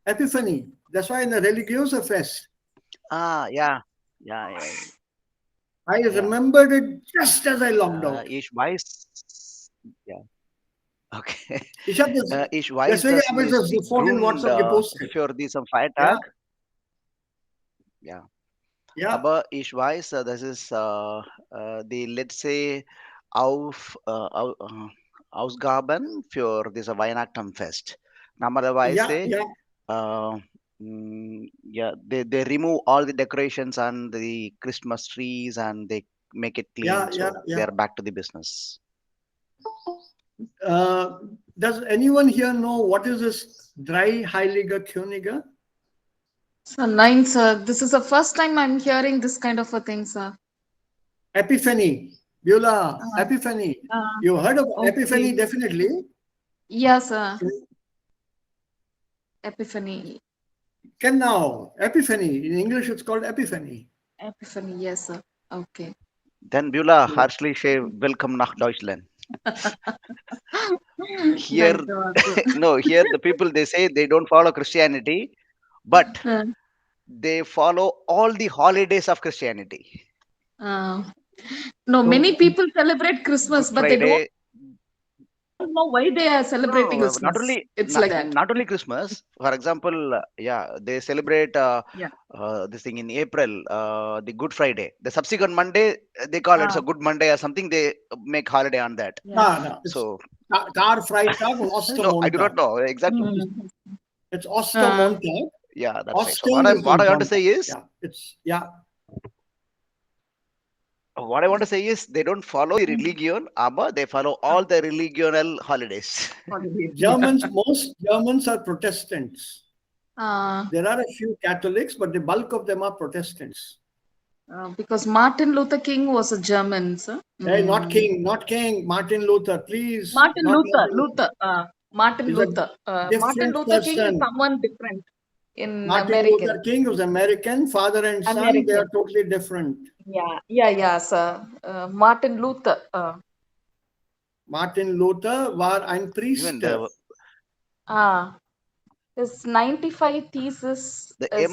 Epiphany. That's why in the Religiosa Fest, Yeah. Yeah. Yeah. I Yeah. remembered it just as I logged out. Ich weiß. Ja. Okay. Ich habe das, Ich weiß, deswegen das habe ich ist das die sofort in Grund WhatsApp gepostet. für diesen Ja, Feiertag. Ja. ja, Aber ich weiß, das ist die letzte Ausgaben für diese Weihnachtenfest. ja, Normalerweise, ja, yeah, they remove all the decorations and the Christmas trees and they make it ja, clean. ja, So ja. they're back to the business. Does anyone here know what is this Drei Heilige Könige? So, nine, sir. This is the first time I'm hearing this kind of a thing, sir. Epiphany. Beulah, Epiphany. You heard of Epiphany, okay. definitely. Yes, sir. Epiphany. Genau, Epiphany. In English, it's called Epiphany. Epiphany, yes, sir. Okay. Then Beulah, herzlich willkommen nach Deutschland. Here, no, here the people, they say they don't follow Christianity, but they follow all the holidays of Christianity. No, many people celebrate Christmas, Good but they Friday. don't know why they are celebrating No, Christmas. It's not, like that. not only Christmas. For example, yeah, they celebrate this thing in April, the Good Friday. The subsequent Monday, they call it a Good Monday or something. They make holiday on that. No, So Karfreitag und Ostermontag. no, I do not know exactly. It's Ostermontag. Yeah, that's right. So Ostern what I want to is say is, yeah. What I want to say is they don't follow the religion, but they follow all the religional holidays. Germans, most Germans are Protestants. Uh, There are a few Catholics, but the bulk of them are Protestants. Because Martin Luther King was a German, sir. Hey, not King, Martin Luther, please. Martin not Luther. Martin He's a Luther. Martin different Luther King is person. someone different in Martin American. Luther King was American, father and son, they American. are totally different. Yeah, sir. Martin Luther. Martin Luther war ein Priester. His 95 thesis The is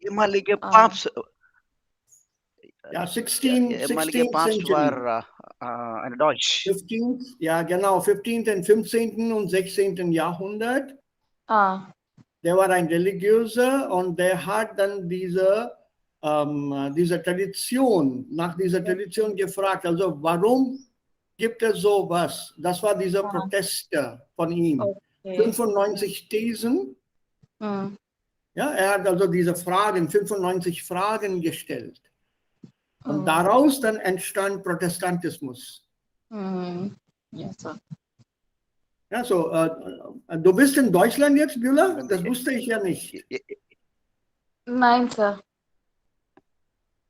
ehemalige Papst. Ja, 16th Papst century. war ein Deutsch. 15th, ja genau, 15. und 15. und 16. Jahrhundert. Der war ein Religiöser und der hat dann diese Tradition, nach dieser Tradition gefragt. Also warum gibt es sowas? Das war dieser Protest von ihm. 95 Thesen. Ja, er hat also diese Fragen, 95 Fragen gestellt. Und daraus dann entstand Protestantismus. Yes, sir. Ja, so, du bist in Deutschland jetzt, Beulah? Das wusste ich ja nicht. Nein, sir.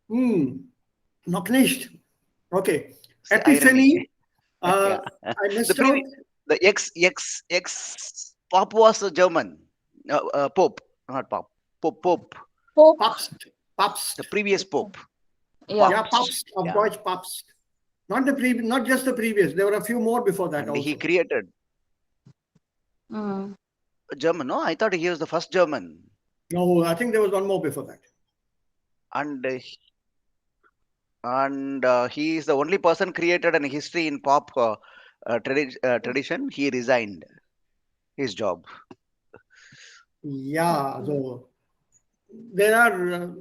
Noch nicht. Okay. Epiphany. The ex Pope was a German. Pope, not Pope. Pope. Papst. The previous Pope. Yeah, Papst, of Deutsch Papst. Not just the previous. There were a few more before that and also. He created German. No, I thought he was the first German. No, I think there was one more before that. And he is the only person created in history in pop tradition. He resigned his job. Yeah, so there are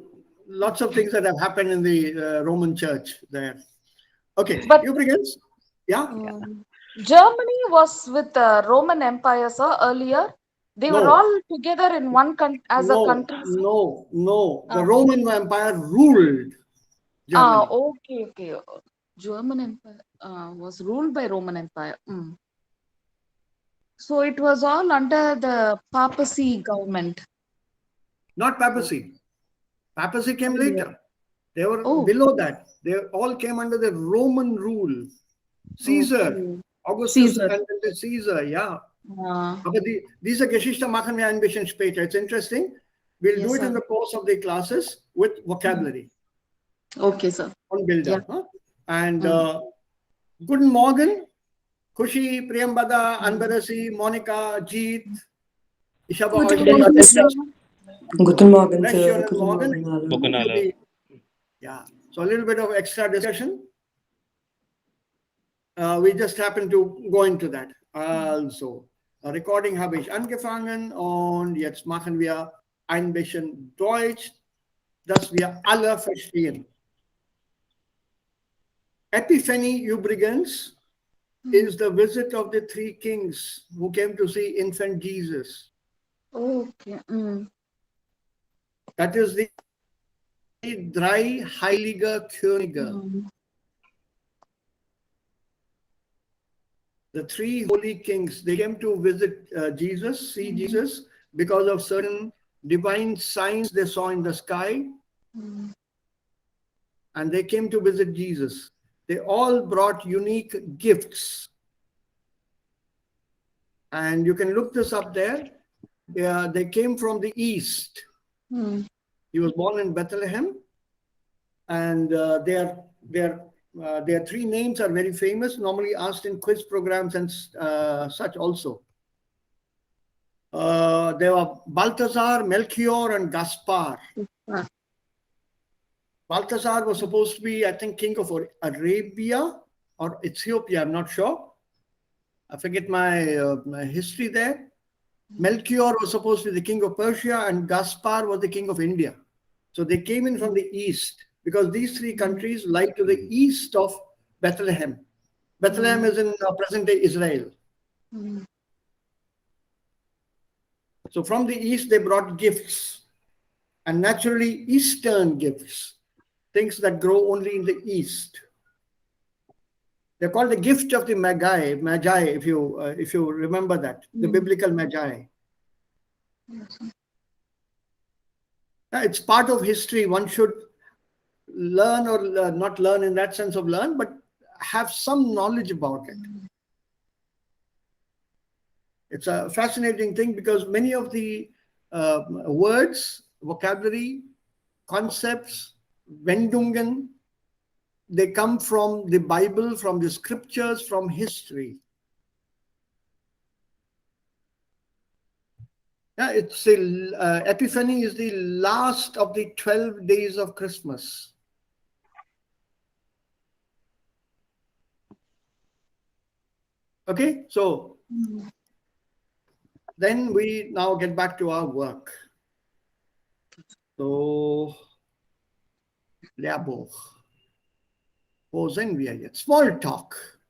lots of things that have happened in the Roman Church there. Okay, but you begins. Yeah. Germany was with the Roman Empire, sir, earlier. They were all together in one country as a country. No. The Roman Empire ruled Germany. Okay. German Empire was ruled by Roman Empire. So it was all under the papacy government. Not papacy. Papacy came later. They were below that. They all came under the Roman rule. Caesar, Augustus and Caesar, yeah. Aber diese Geschichte machen wir ein bisschen später. It's interesting. We'll do it in the course of the classes with vocabulary. Okay, sir. On Bilder. Yeah. And guten Morgen, Kushi, Priyambada, Anbarasi, Monica, Jeet. Ich habe Guten euch Morgen, nicht Sir. Guten Morgen, Melchior Sir. and Guten Morgan. Morgen, alle. Yeah, so a little bit of extra discussion. We just happen to go into that. Also, Recording habe ich angefangen und jetzt machen wir ein bisschen Deutsch, dass wir alle verstehen. Epiphany übrigens is the visit of the three kings who came to see infant Jesus. Okay. That is the drei heilige Könige. The three holy kings, they came to visit Jesus, see Jesus, because of certain divine signs they saw in the sky. And they came to visit Jesus. They all brought unique gifts. And you can look this up there. They came from the east. He was born in Bethlehem. And their three names are very famous, normally asked in quiz programs and such also. They were Balthazar, Melchior, and Gaspar. Balthazar was supposed to be, I think, king of Arabia or Ethiopia, I'm not sure. I forget my history there. Melchior was supposed to be the king of Persia, and Gaspar was the king of India. So they came in from the east, because these three countries lie to the east of Bethlehem. Bethlehem is in present-day Israel. So from the east, they brought gifts, and naturally Eastern gifts, things that grow only in the east. They're called the gift of the Magi, if you remember that, the biblical Magi. It's part of history. One should learn, or not learn in that sense of learn, but have some knowledge about it. It's a fascinating thing, because many of the words, vocabulary, concepts, Wendungen, they come from the Bible, from the scriptures, from history. Yeah, it's Epiphany is the last of the 12 days of Christmas. Okay, so then we now get back to our work. So, Lehrbuch. Wo sind wir jetzt? Smalltalk.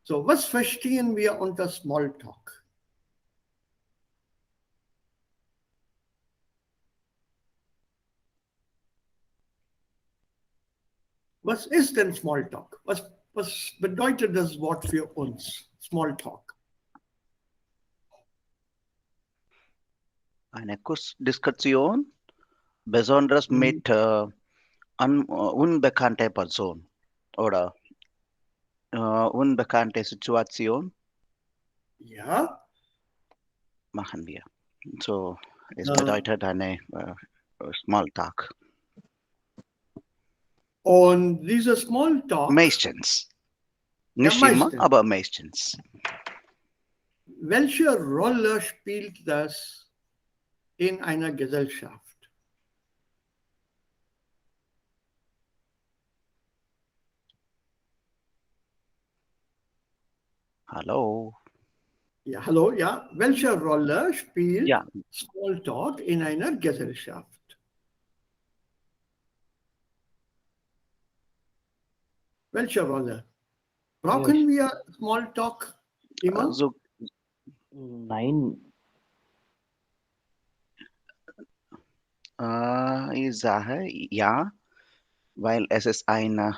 So, was verstehen wir unter Smalltalk? Was ist denn Smalltalk? Was bedeutet das Wort für uns? Smalltalk. Eine Kursdiskussion, besonders mit unbekannter Person oder unbekannte Situation. Ja. Machen wir. So, es bedeutet eine Smalltalk. Und diese Smalltalk. Meistens. Nicht immer, aber meistens. Welche Rolle spielt das in einer Gesellschaft? Hallo. Ja, hallo, ja. Welche Rolle spielt Smalltalk in einer Gesellschaft? Welche Rolle? Brauchen wir Smalltalk immer? Also, nein. Ich sage ja, weil es ist ein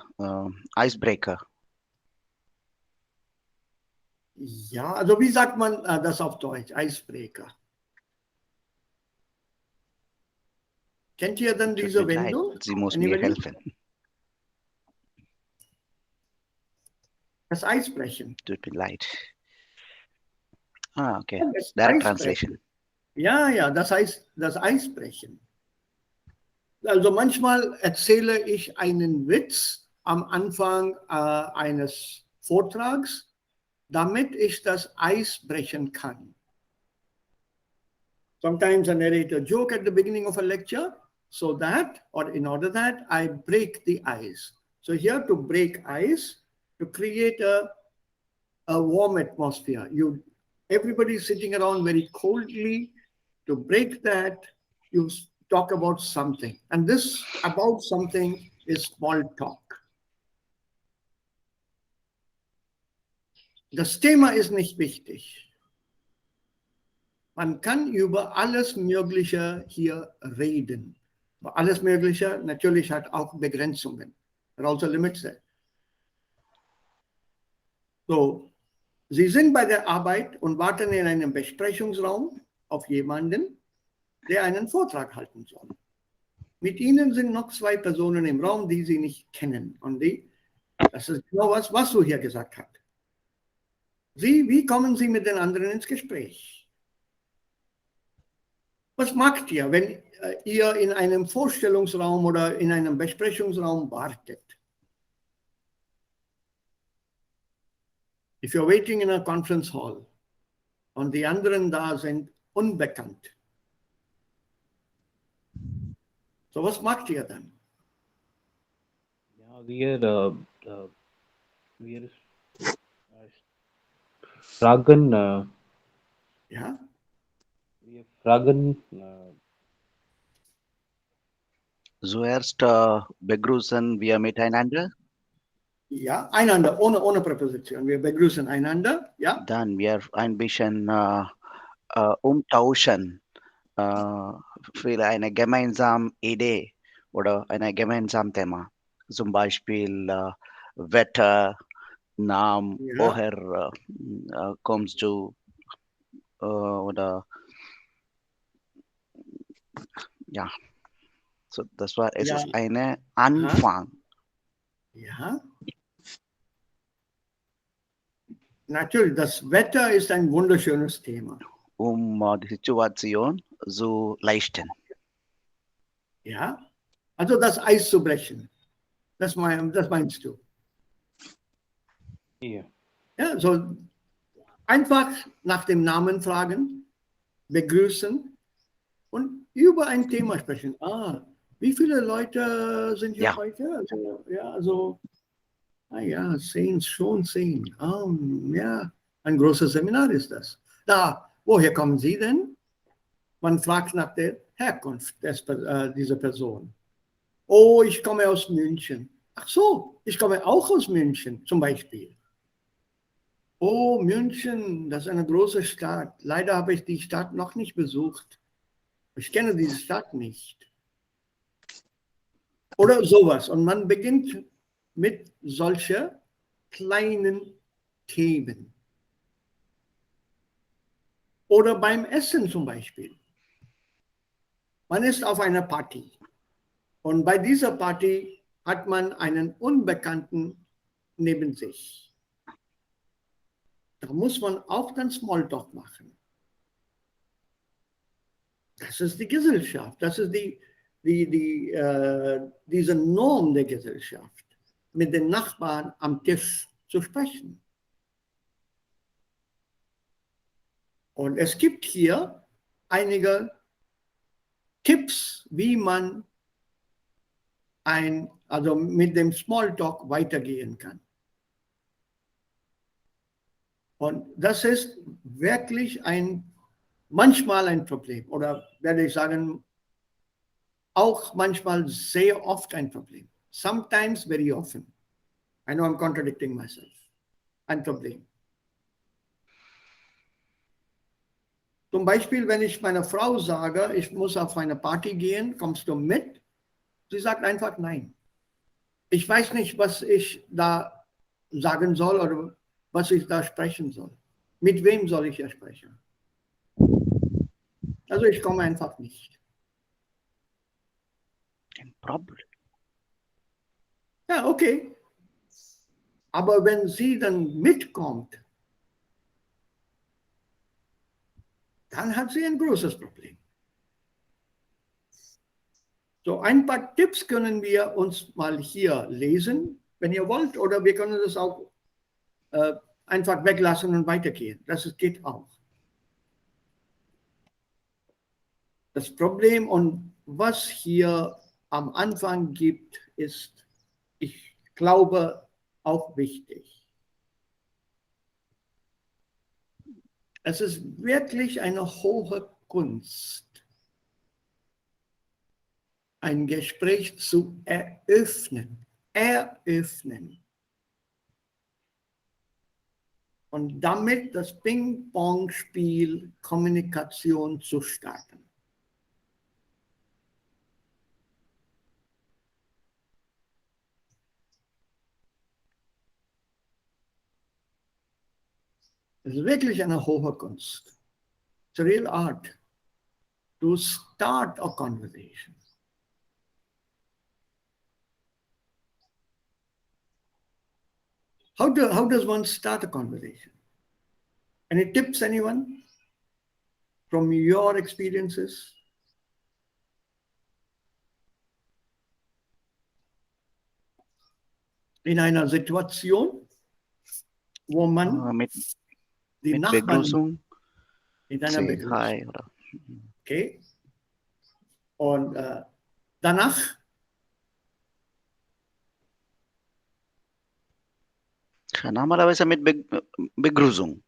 Icebreaker. Ja, also wie sagt man das auf Deutsch? Icebreaker. Kennt ihr denn diese Wendung? Sie muss mir helfen. Das Eisbrechen. Tut mir leid. Okay. Direct Translation. Ja, das heißt das Eisbrechen. Also manchmal erzähle ich einen Witz am Anfang eines Vortrags, damit ich das Eis brechen kann. Sometimes I narrate a joke at the beginning of a lecture so that, or in order that, I break the ice. So here to break ice, to create a warm atmosphere. Everybody is sitting around very coldly. To break that, you talk about something. And this about something is small talk. Das Thema ist nicht wichtig. Man kann über alles Mögliche hier reden. Aber alles Mögliche natürlich hat auch Begrenzungen. There are also limits there. So, Sie sind bei der Arbeit und warten in einem Besprechungsraum auf jemanden, der einen Vortrag halten soll. Mit Ihnen sind noch 2 Personen im Raum, die Sie nicht kennen. Und das ist genau was du hier gesagt hast. Wie kommen Sie mit den anderen ins Gespräch? Was macht ihr, wenn ihr in einem Vorstellungsraum oder in einem Besprechungsraum wartet? If you're waiting in a conference hall und die anderen da sind unbekannt. So, was macht ihr dann? Ja, wir fragen, Ja? wir fragen, Zuerst begrüßen wir miteinander. Ja, einander, ohne Präposition. Wir begrüßen einander, ja? Dann wir ein bisschen umtauschen für eine gemeinsame Idee oder ein gemeinsames Thema. Zum Beispiel Wetter, Namen, Ja. woher kommst du oder ja. So, es Ja. ist ein Anfang. Ja. Natürlich, das Wetter ist ein wunderschönes Thema. Die Situation zu leichten. Ja. Also das Eis zu brechen. Das meinst du? ja. Ja, so einfach nach dem Namen fragen, begrüßen und über ein Thema sprechen. Wie viele Leute sind hier heute? Also 10, schon 10. Ja, ein großes Seminar ist das. Woher kommen Sie denn? Man fragt nach der Herkunft dieser Person. Oh, ich komme aus München. Ach so, ich komme auch aus München zum Beispiel. Oh, München, das ist eine große Stadt. Leider habe ich die Stadt noch nicht besucht. Ich kenne diese Stadt nicht. Oder sowas. Und man beginnt mit solchen kleinen Themen. Oder beim Essen zum Beispiel. Man ist auf einer Party. Und bei dieser Party hat man einen Unbekannten neben sich. Da muss man auch dann Smalltalk machen. Das ist die Gesellschaft. Das ist diese Norm der Gesellschaft, mit den Nachbarn am Tisch zu sprechen. Und es gibt hier einige Tipps, wie man also mit dem Smalltalk weitergehen kann. Und das ist wirklich manchmal ein Problem oder werde ich sagen, auch manchmal sehr oft ein Problem. Sometimes very often. I know I'm contradicting myself. Ein Problem. Zum Beispiel, wenn ich meiner Frau sage, ich muss auf eine Party gehen, kommst du mit? Sie sagt einfach nein. Ich weiß nicht, was ich da sagen soll oder was ich da sprechen soll. Mit wem soll ich ja sprechen? Also ich komme einfach nicht. Ein Problem. Ja, okay. Aber wenn sie dann mitkommt, dann hat sie ein großes Problem. So, ein paar Tipps können wir uns mal hier lesen, wenn ihr wollt, oder wir können das auch einfach weglassen und weitergehen. Das geht auch. Das Problem und was hier am Anfang gibt, ist, ich glaube, auch wichtig. Es ist wirklich eine hohe Kunst, ein Gespräch zu eröffnen. Und damit das Ping-Pong-Spiel Kommunikation zu starten. Es ist wirklich eine hohe Kunst. It's a real art to start a conversation. How does one start a conversation? Any tips, anyone? From your experiences? In einer Situation, wo man die mit Nachbarn Begrüßung, mit einer say Begrüßung. hi oder Okay? Und danach normalerweise mit Begrüßung.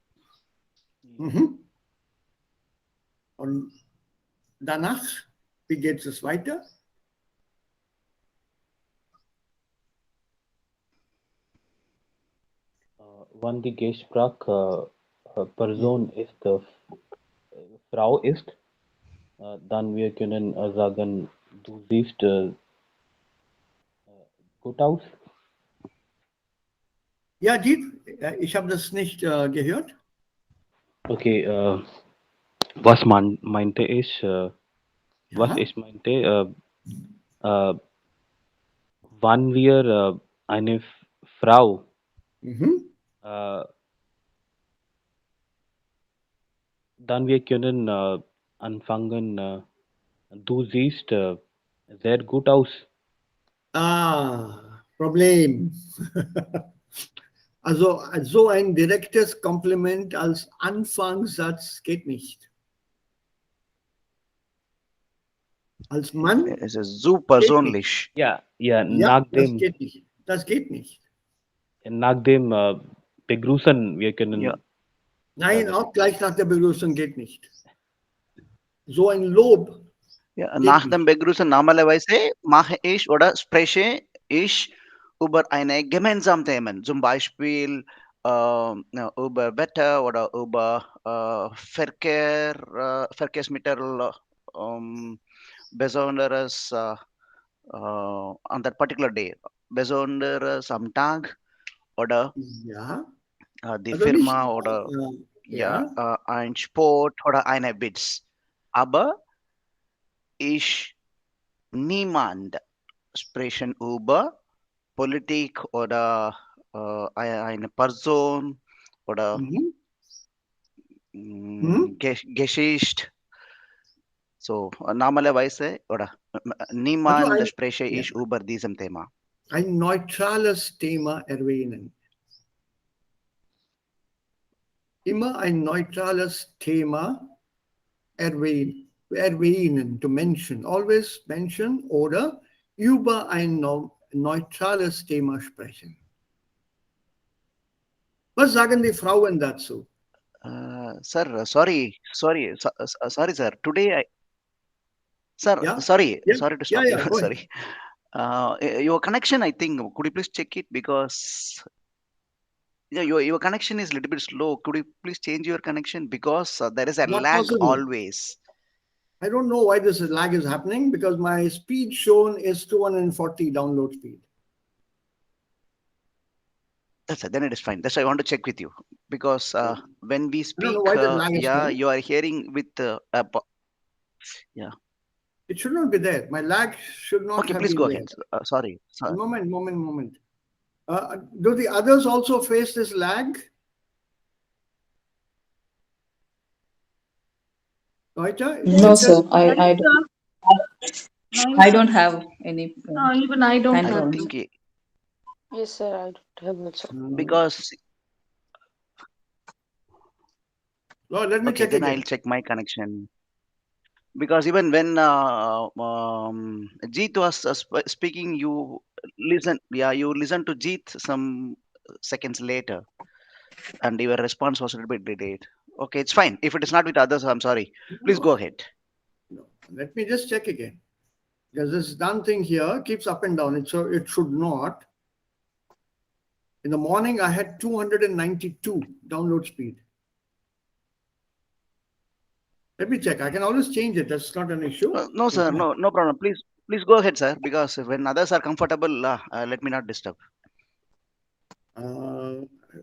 Und danach, wie geht es weiter? Wann die Gesprach Person ist, Frau ist, dann wir können sagen, du siehst gut aus. Ja, ich habe das nicht gehört. Okay, was man meinte ich, was ich meinte, wann wir eine Frau dann wir können anfangen, du siehst sehr gut aus. Problem. Also so ein direktes Kompliment als Anfangssatz geht nicht. Als Mann. Es ist so persönlich. Ja, das geht nicht. Das geht nicht. Nach dem Begrüßen, wir können. Ja. Nein, auch gleich nach der Begrüßung geht nicht. So ein Lob. Ja, nach dem Begrüßen normalerweise mache ich oder spreche ich über eine gemeinsame Themen, zum Beispiel über Wetter oder über Verkehrsmittel, besonderes on that particular day, besonderes am Tag oder die also Firma nicht, oder ein Sport oder eine Witz. Aber ich niemand sprechen über Politik oder eine Person oder Geschichte. So normalerweise oder niemand spreche ich über diesem Thema. Ein neutrales Thema erwähnen. Immer ein neutrales Thema erwähnen, to mention, always mention oder über ein neutrales Thema sprechen. Was sagen die Frauen dazu? Sir, sorry, sir. Today, sorry to stop you. Sorry. Your connection, I think, could you please check it because your connection is a little bit slow. Could you please change your connection because there is a lag always. I don't know why this lag is happening because my speed shown is 240 download speed. That's it. Then it is fine. That's why I want to check with you because when we speak, you are hearing with It should not be there. My lag should not. Okay, please go ahead. Sorry. Moment. Do the others also face this lag? No, sir. I don't have any. Even I don't I have. think Yes, sir. I don't have also. Because. Well, let me okay, check then again. I'll check my connection. Because even when Jeet was speaking, you listen. Yeah, you listen to Jeet some seconds later, and your response was a little bit delayed. Okay, it's fine. If it is not with others, I'm sorry. Please go ahead. No. Let me just check again. Because this done thing here keeps up and down. So it should not. In the morning, I had 292 download speed. Let me check. I can always change it. That's not an issue. No, sir. No problem. Please go ahead, sir. Because when others are comfortable, let me not disturb.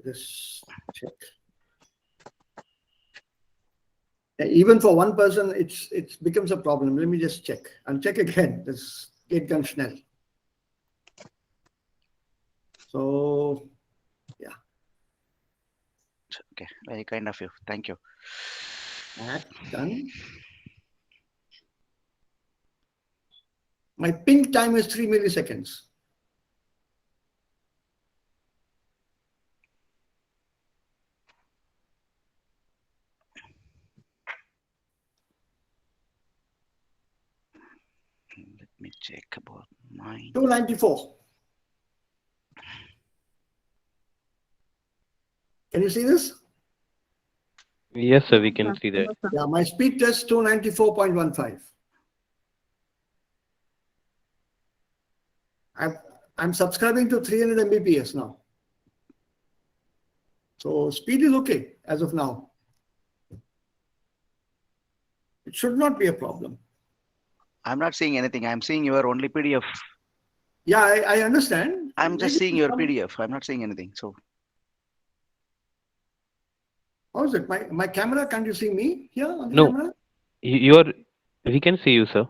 Just check. Even for one person, it becomes a problem. Let me just check. I'll check again. This geht ganz schnell. So, yeah. Okay, very kind of you. Thank you. That's done. My ping time is 3 milliseconds. Let me check about mine. 294. Can you see this? Yes, sir, we can see that. Yeah, my speed test 294.15. I'm subscribing to 300 Mbps now. So speed is okay as of now. It should not be a problem. I'm not seeing anything. I'm seeing your only PDF. Yeah, I understand. I'm just seeing your PDF. I'm not seeing anything. So how is it? My camera, can't you see me here on the No, camera? we can see you, sir.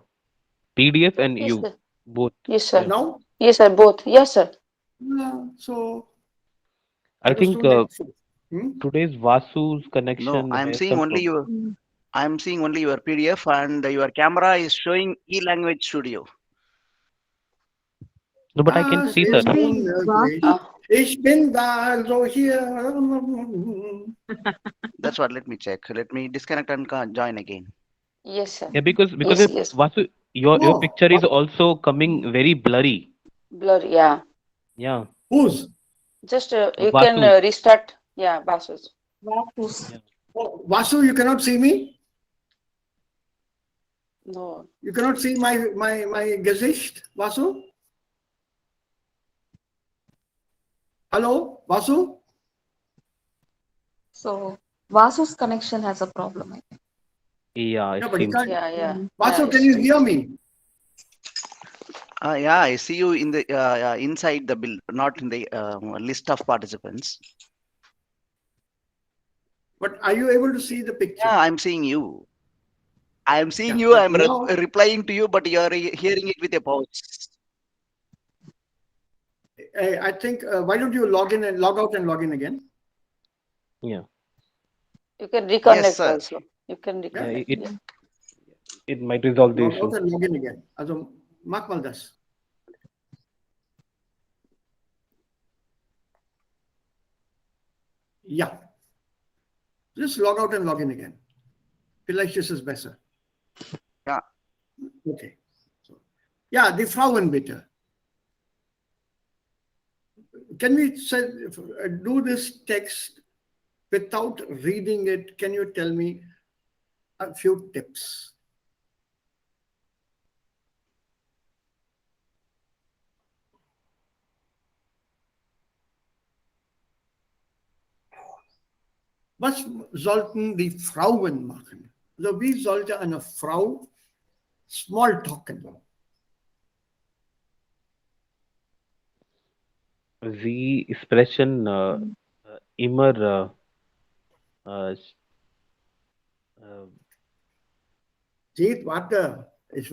PDF and Yes, you sir. both. Yes, sir. Yeah. Now? Yes, sir. Both. Yes, sir. Yeah, so I that was think 294. today's Vasu's no, connection I'm has seeing some only problem. your. I'm seeing only your PDF, and your camera is showing e-language studio. No, but I can see, sir. Ich bin da, so here. That's what. Let me check. Let me disconnect and join again. Yes, sir. Yeah, because Yes, if yes. Vasu, your No, picture is what? also coming very blurry. Blur. Yeah. Yeah, Whose? Just you Vasu's. can restart. Yeah, Basus. Yeah. Oh, Vasu, you cannot see me? No. You cannot see my Gesicht, Vasu? Hello, Vasu? So Vasu's connection has a problem. I think. Yeah, Yeah, it but he seems. can't. Yeah, yeah. Vasu, Yeah, can you hear me? Yeah, I see you in the inside the bill, not in the list of participants. But are you able to see the picture? Yeah, I'm seeing you. I'm seeing Yeah, you. I'm now, replying to you, but you are hearing it with a pause. I think, why don't you log in and log out and log in again? Yeah, You can Yes, reconnect sir. also. You can yeah. reconnect. Yeah. It might resolve the Log issue. out and log in again. Also, mach mal das. Ja. Just log out and log in again. Vielleicht ist es besser. Ja. Okay. So, ja, die Frauen bitte. Can we do this text without reading it? Can you tell me a few tips? Was sollten die Frauen machen? Also wie sollte eine Frau Smalltalken? Sie sprechen immer Seht, warte, ich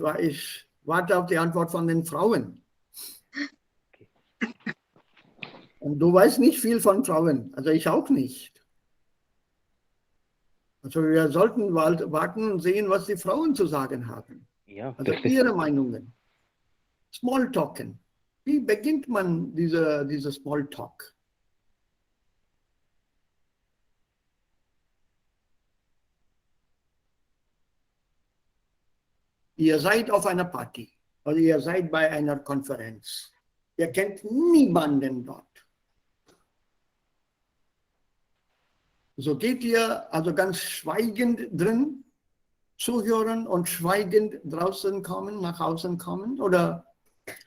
warte auf die Antwort von den Frauen. Und du weißt nicht viel von Frauen, also ich auch nicht. Also wir sollten warten und sehen, was die Frauen zu sagen haben. ja, Also das ist, ihre Meinungen. Smalltalken. Wie beginnt man diese Smalltalk? Ihr seid auf einer Party oder ihr seid bei einer Konferenz. Ihr kennt niemanden dort. So geht ihr also ganz schweigend drin zuhören und schweigend draußen kommen, nach außen kommen, oder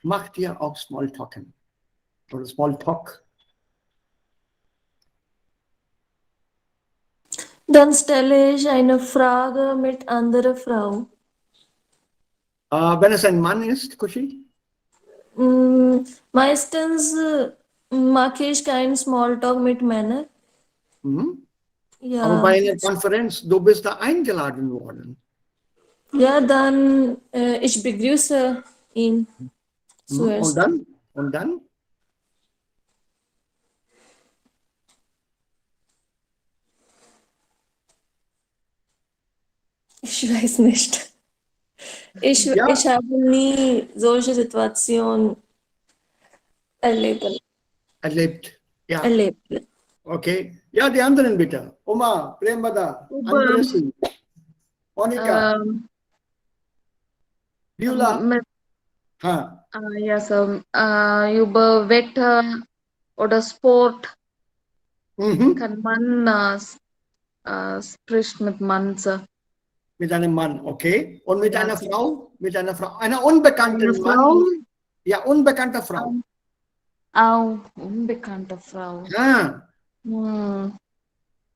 macht ihr auch Smalltalken oder Smalltalk? Dann stelle ich eine Frage mit anderer Frau. Wenn es ein Mann ist, Kushi? Meistens mache ich keinen Smalltalk mit Männern. Mhm. Ja. Aber bei einer Konferenz, du bist da eingeladen worden. Ja, dann ich begrüße ihn zuerst. Und dann? Und dann? Ich weiß nicht. Ich habe nie solche Situationen erlebt. Ja. Erlebt. Okay. Ja, die anderen bitte. Oma, Premada, Andresi, Monika, Beulah. Ja, so über Wetter oder Sport kann man spricht mit Mann. Mit einem Mann, okay. Und mit einer Frau? Mit einer Frau. Einer unbekannten Mann? Ja, unbekannte Frau. Auch unbekannte Frau. Ja.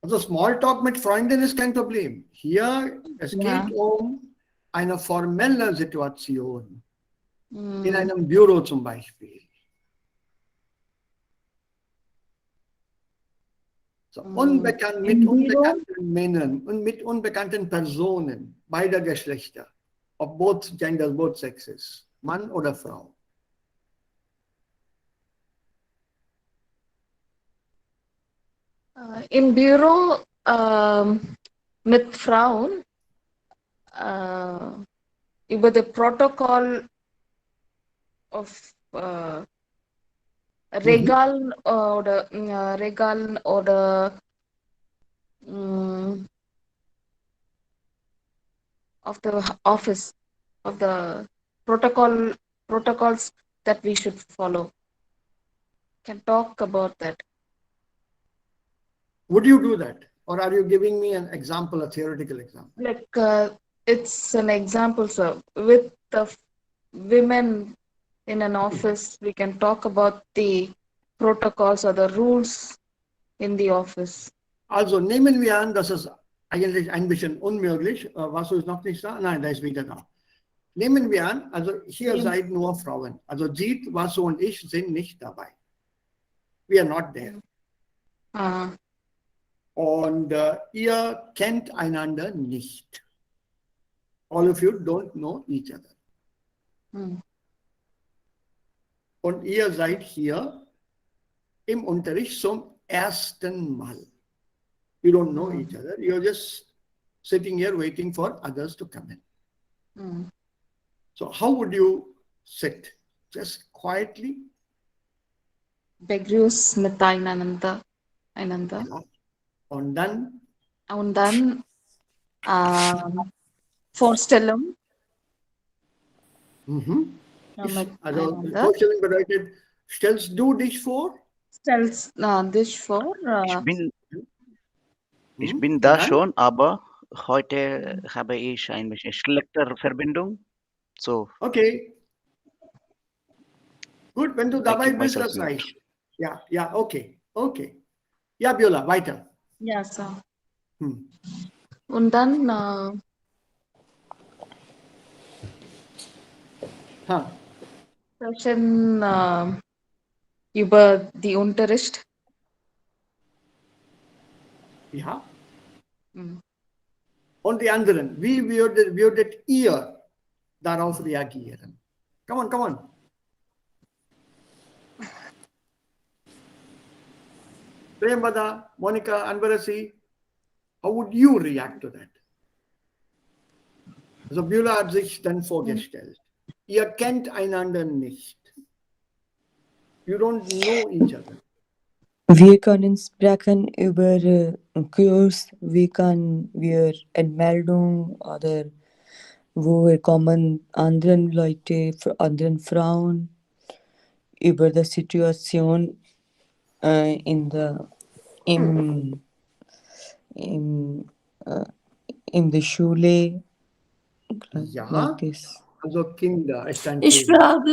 Also Smalltalk mit Freunden ist kein Problem. Hier, es geht um eine formelle Situation. In einem Büro zum Beispiel. So, mit unbekannten Männern und mit unbekannten Personen beider Geschlechter. Of both genders, both sexes. Mann oder Frau. Im Büro mit Frauen über das Protokoll of Regeln oder of the office, of the protocols that we should follow. Can talk about that. Would you do that? Or are you giving me an example, a theoretical example? Like it's an example, sir. With the women in an office, we can talk about the protocols or the rules in the office. Also nehmen wir an, das ist eigentlich ein bisschen unmöglich. Vasu ist noch nicht da? Nein, der ist wieder da. Nehmen wir an, also hier seid nur Frauen. Also Jeet, Vasu und ich sind nicht dabei. We are not there. Und ihr kennt einander nicht. All of you don't know each other. Und ihr seid hier im Unterricht zum ersten Mal. You don't know each other. You're just sitting here waiting for others to come in. So how would you sit? Just quietly? Begrüß miteinander. Ja. Und dann? Und dann Vorstellung. Also Vorstellung bedeutet, stellst du dich vor? Stellst dich vor. Ich bin da schon, aber heute habe ich ein bisschen schlechte Verbindung. So. Okay. Gut, wenn du dabei bist, das reicht. Ja, ja, okay, okay. Ja, Beulah, weiter. Ja, so. Und dann sprechen über die Unterricht. Ja. Und die anderen, wie würdet ihr darauf reagieren? Come on, come on. Premada, Monica, Anvarasi, how would you react to that? Also Beulah hat sich dann vorgestellt. Ihr kennt einander nicht. You don't know each other. Wir können sprechen über Kurs, wie können wir Entmeldung oder Woher kommen anderen Leute, anderen Frauen über die Situation in der in der Schule, Ja, like this. also Kinder ist ein Ich Thema.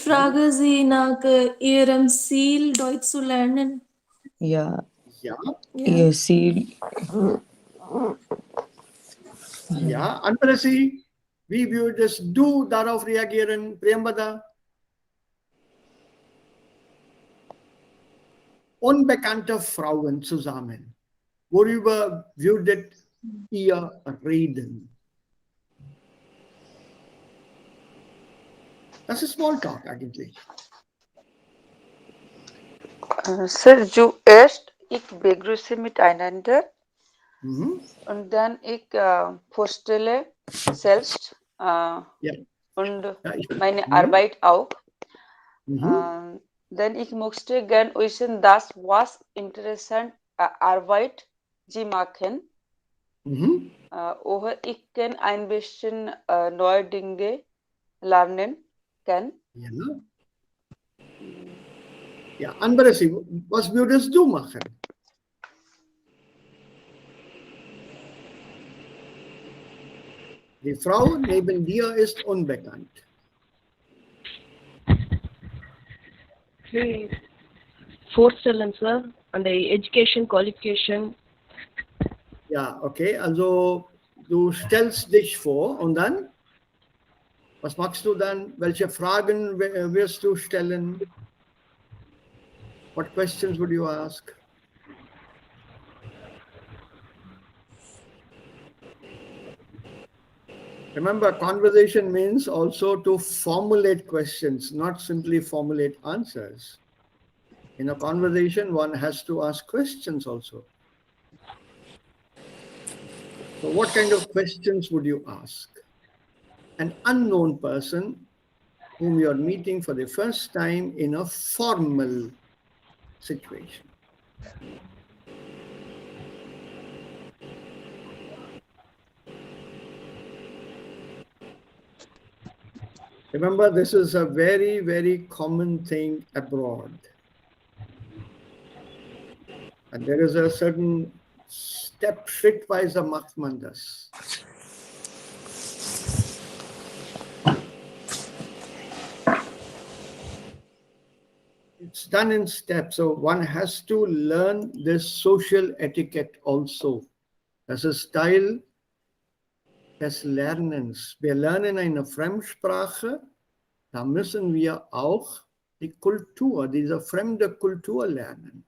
frage Sie nach Ihrem Ziel, Deutsch zu lernen. Ja, Ja, ihr Ziel. ja. Andere Sie, wie würdest du darauf reagieren, Priyambada? Unbekannte Frauen zusammen. Worüber würdet ihr reden? Das ist Smalltalk eigentlich. Sir, zuerst ich begrüße miteinander und dann ich vorstelle selbst und meine Arbeit auch. Dann ich möchte gern wissen, dass was interessant Arbeit Sie machen. Oder ich kann ein bisschen neue Dinge lernen kann. Ja. Ja, andere Sie, was würdest du machen? Die Frau neben dir ist unbekannt. Vorstellen, Sir, an der Education Qualification. Ja, okay, also du stellst dich vor und dann? Was machst du dann? Welche Fragen wirst du stellen? What questions would you ask? Remember, conversation means also to formulate questions, not simply formulate answers. In a conversation, one has to ask questions also. So what kind of questions would you ask? An unknown person whom you are meeting for the first time in a formal situation. Remember, this is a very, very common thing abroad. And there is a certain step, schrittweise macht man das. It's done in steps, so one has to learn this social etiquette also. Das ist Teil des Lernens. Wir lernen eine Fremdsprache, da müssen wir auch die Kultur, diese fremde Kultur lernen.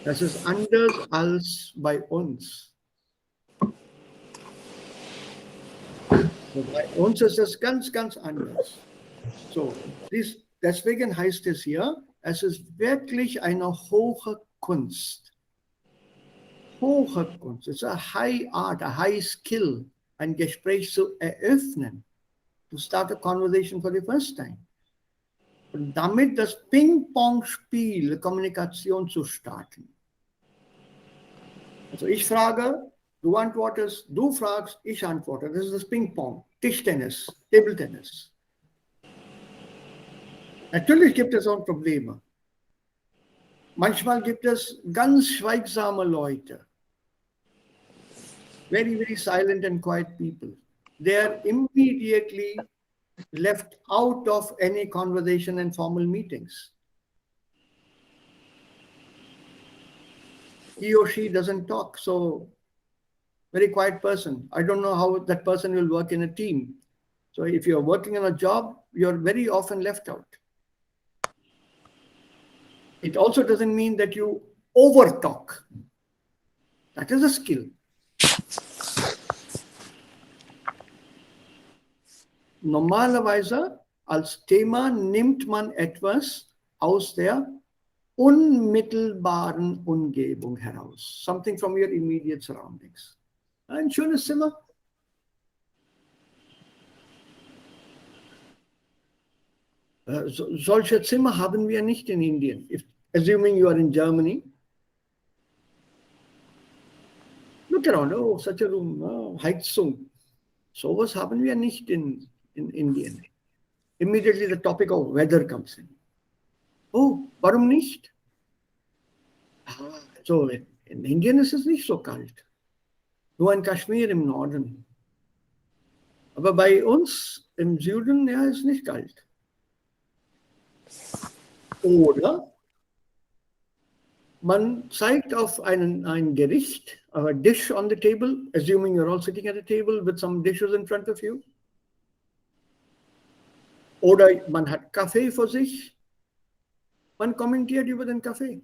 Das ist anders als bei uns. So, bei uns ist es ganz, ganz anders. So, deswegen heißt es hier, es ist wirklich eine hohe Kunst. Hohe Kunst. Es ist a high art, a high skill, ein Gespräch zu eröffnen. To start a conversation for the first time. Und damit das Ping-Pong-Spiel, Kommunikation zu starten. Also ich frage, du antwortest, du fragst, ich antworte. Das ist das Ping-Pong, Tischtennis, Table-Tennis. Natürlich gibt es auch Probleme. Manchmal gibt es ganz schweigsame Leute. Very, very silent and quiet people. They are immediately left out of any conversation and formal meetings. He or she doesn't talk, so very quiet person. I don't know how that person will work in a team. So if you're working on a job, you're very often left out. It also doesn't mean that you over talk. That is a skill. Normalerweise als Thema nimmt man etwas aus der unmittelbaren Umgebung heraus. Something from your immediate surroundings. Ein schönes Zimmer. Solche Zimmer haben wir nicht in Indien. Assuming you are in Germany. Look look around, oh, such a room, oh, Heizung. Sowas haben wir nicht in Indien. Immediately the topic of weather comes in. Oh, warum nicht? So in Indien ist es nicht so kalt. Nur in Kaschmir im Norden. Aber bei uns im Süden, ja, ist nicht kalt. Oder man zeigt auf ein Gericht, a dish on the table, assuming you're all sitting at a table with some dishes in front of you. Oder man hat Kaffee vor sich. Man kommentiert über den Kaffee.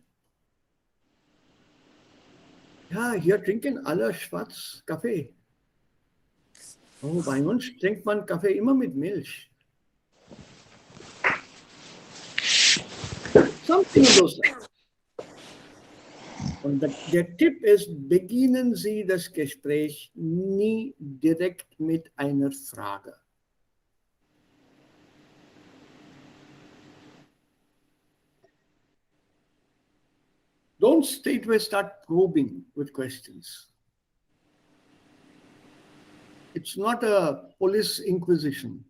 Ja, hier trinken alle schwarz Kaffee. Oh, bei uns trinkt man Kaffee immer mit Milch. Something of those things. Und der Tipp ist, beginnen Sie das Gespräch nie direkt mit einer Frage. Don't straight away start probing with questions. It's not a police inquisition.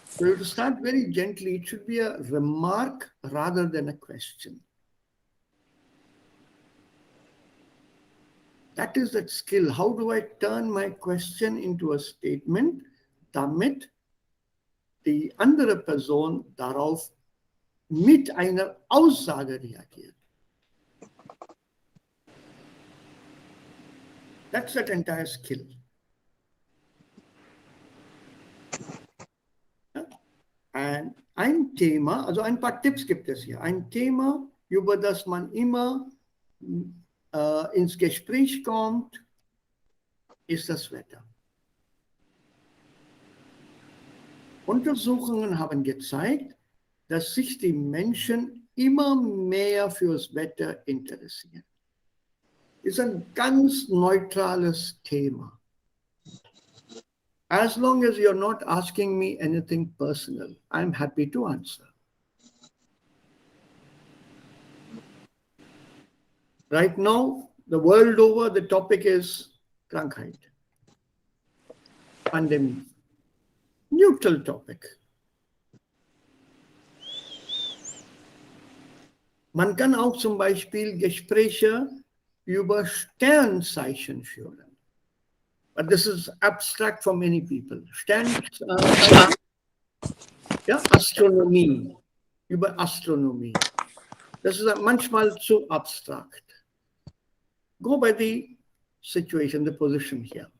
So you have to start very gently. It should be a remark rather than a question. That is that skill. How do I turn my question into a statement, damit die andere Person darauf mit einer Aussage reagiert? That's that entire skill. Ein Thema, also ein paar Tipps gibt es hier. Ein Thema, über das man immer ins Gespräch kommt, ist das Wetter. Untersuchungen haben gezeigt, dass sich die Menschen immer mehr fürs Wetter interessieren. Ist ein ganz neutrales Thema. As long as you're not asking me anything personal, I'm happy to answer. Right now, the world over, the topic is Krankheit, Pandemie. Neutral topic. Man kann auch zum Beispiel Gespräche über Sternzeichen führen. But this is abstract for many people. Astronomie, über Astronomie. Das ist manchmal zu abstrakt. Go by the situation, the position here.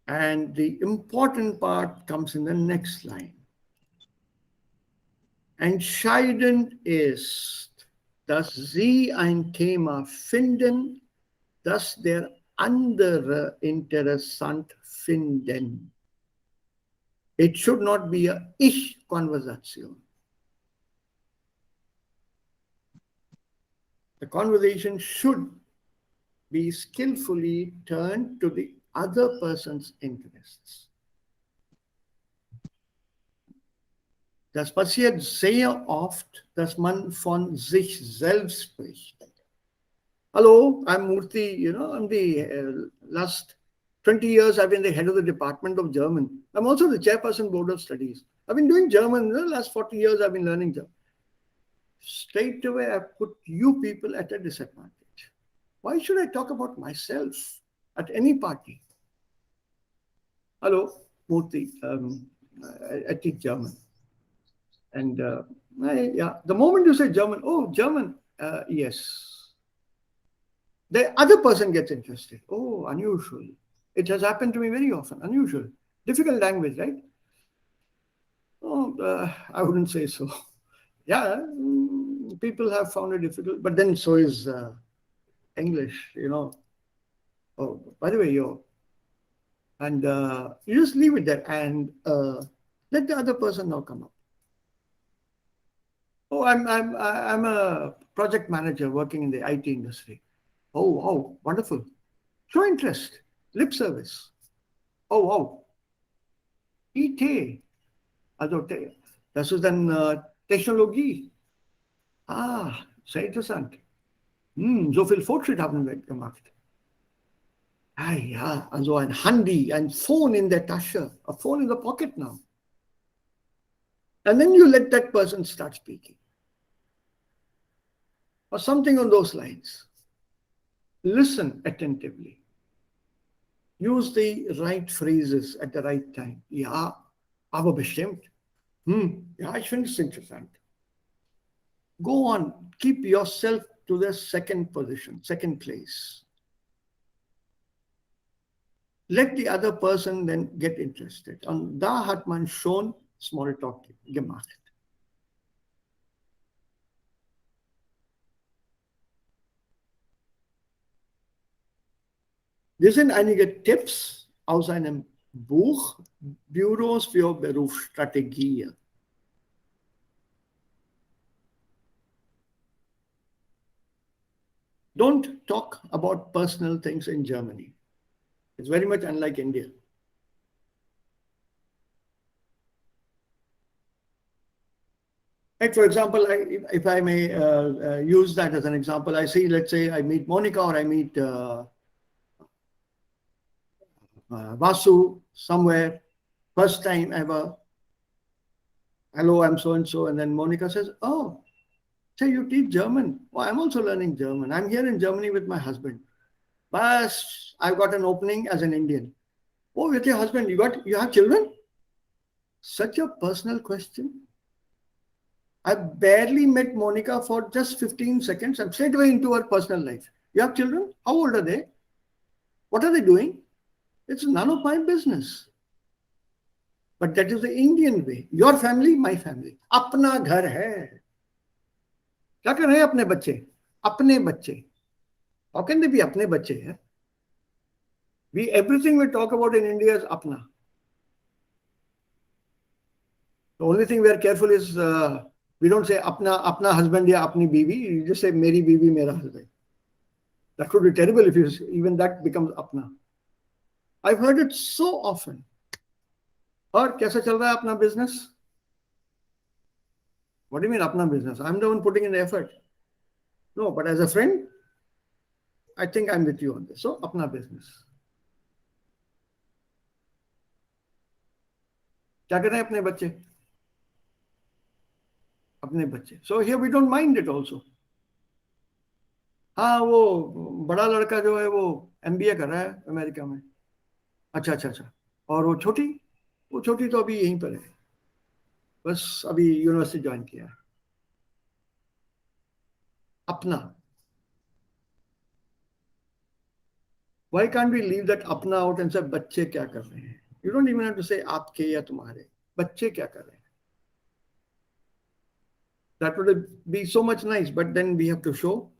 And the important part comes in the next line. Entscheidend ist, dass Sie ein Thema finden, das der andere interessant finden. It should not be a Ich-Konversation. The conversation should be skillfully turned to the other person's interests. Das passiert sehr oft, dass man von sich selbst spricht. Hello, I'm Murthy. I'm the last 20 years I've been the head of the Department of German. I'm also the chairperson Board of Studies. I've been doing German. The last 40 years I've been learning German. Straight away I put you people at a disadvantage. Why should I talk about myself at any party? Hello, Murthy. I teach German. And the moment you say German, oh, German, yes. The other person gets interested. Oh, unusual. It has happened to me very often. Unusual. Difficult language, right? Oh, I wouldn't say so. Yeah, people have found it difficult, but then so is English, Oh, by the way, and you just leave it there and let the other person now come up. Oh, I'm a project manager working in the IT industry. Oh, wow, wonderful. Show interest, lip service. Oh, wow. IT. Also, das ist dann Technologie. Sehr interessant. So viel Fortschritt haben wir gemacht. Ah ja, also ein Handy, ein Phone in der Tasche, a phone in the pocket now. And then you let that person start speaking. Or something on those lines. Listen attentively. Use the right phrases at the right time. Ja, aber bestimmt. Ja, ich finde es interessant. Go on, keep yourself to the second position, second place. Let the other person then get interested. Und da hat man schon Smalltalk gemacht. Das sind einige Tipps aus einem Buch, Büros für Berufsstrategie. Don't talk about personal things in Germany. It's very much unlike India. Like for example, if I may use that as an example, I see, let's say I meet Monica or I meet Vasu somewhere, first time ever. Hello, I'm so-and-so. And then Monica says, oh, say you teach German. Oh, I'm also learning German. I'm here in Germany with my husband. But I've got an opening as an Indian. Oh, with your husband, you have children? Such a personal question. I barely met Monica for just 15 seconds. I'm straight away into her personal life. You have children? How old are they? What are they doing? It's none of my business. But that is the Indian way. Your family, my family. अपना घर है. क्या कर रहे हैं अपने बच्चे? अपने बच्चे. How can they be अपने बच्चे? Everything we talk about in India is apna. The only thing we are careful is we don't say apna husband ya apni biwi. You just say meri biwi, mera husband. That could be terrible if even that becomes apna. I've heard it so often. और कैसा चल रहा है अपना business? What do you mean apna business? I'm the one putting in the effort. No, but as a friend, I think I'm with you on this. So apna business. क्या कर रहे हैं अपने बच्चे? अपने बच्चे. So here we don't mind it also. हाँ, वो बड़ा लड़का जो है वो MBA कर रहा है अमेरिका में. अच्छा. और वो छोटी तो अभी यहीं पर है. बस अभी यूनिवर्सिटी ज्वाइन किया है. अपना. Why can't we leave that अपना out and say बच्चे क्या कर रहे हैं? You don't even have to say आपके या तुम्हारे. बच्चे क्या कर रहे हैं? That would be so much nice, but then we have to show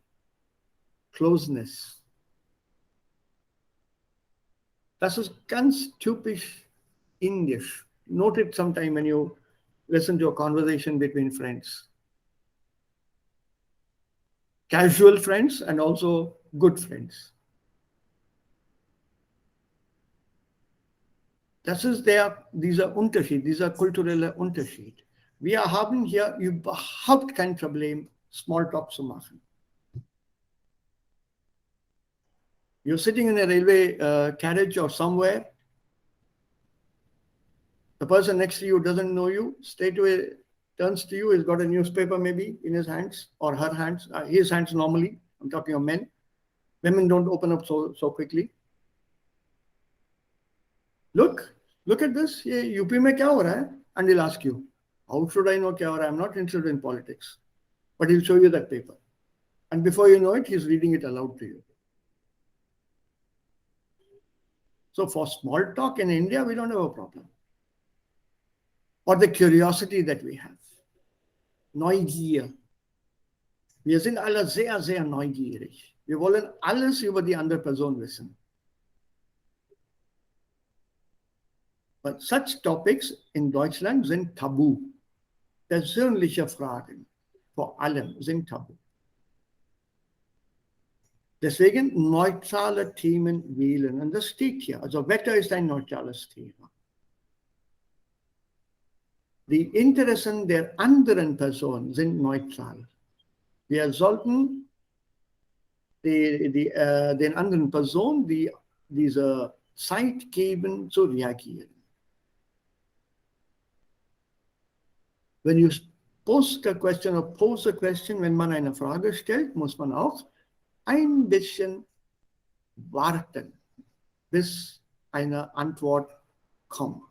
closeness. Das ist ganz typisch Indisch. Note it sometime when you listen to a conversation between friends. Casual friends and also good friends. Dieser Unterschied, dieser kulturelle Unterschied. Wir haben hier überhaupt kein Problem, Smalltalk zu machen. You're sitting in a railway carriage or somewhere. The person next to you doesn't know you, straight away turns to you, he's got a newspaper maybe in his hands or her hands, his hands normally. I'm talking of men. Women don't open up so quickly. Look at this. ये UP में क्या हो रहा है? And he'll ask you, how should I know क्या हो रहा है? I'm not interested in politics. But he'll show you that paper. And before you know it, he's reading it aloud to you. So for small talk in India, we don't have a problem. Or the curiosity that we have. Neugier. Wir sind alle sehr, sehr neugierig. Wir wollen alles über die andere Person wissen. But such topics in Deutschland sind tabu. Persönliche Fragen vor allem sind tabu. Deswegen neutrale Themen wählen. Und das steht hier. Also Wetter ist ein neutrales Thema. Die Interessen der anderen Person sind neutral. Wir sollten den anderen Person diese Zeit geben zu reagieren. When you post a question or pose a question, wenn man eine Frage stellt, muss man auch ein bisschen warten, bis eine Antwort kommt.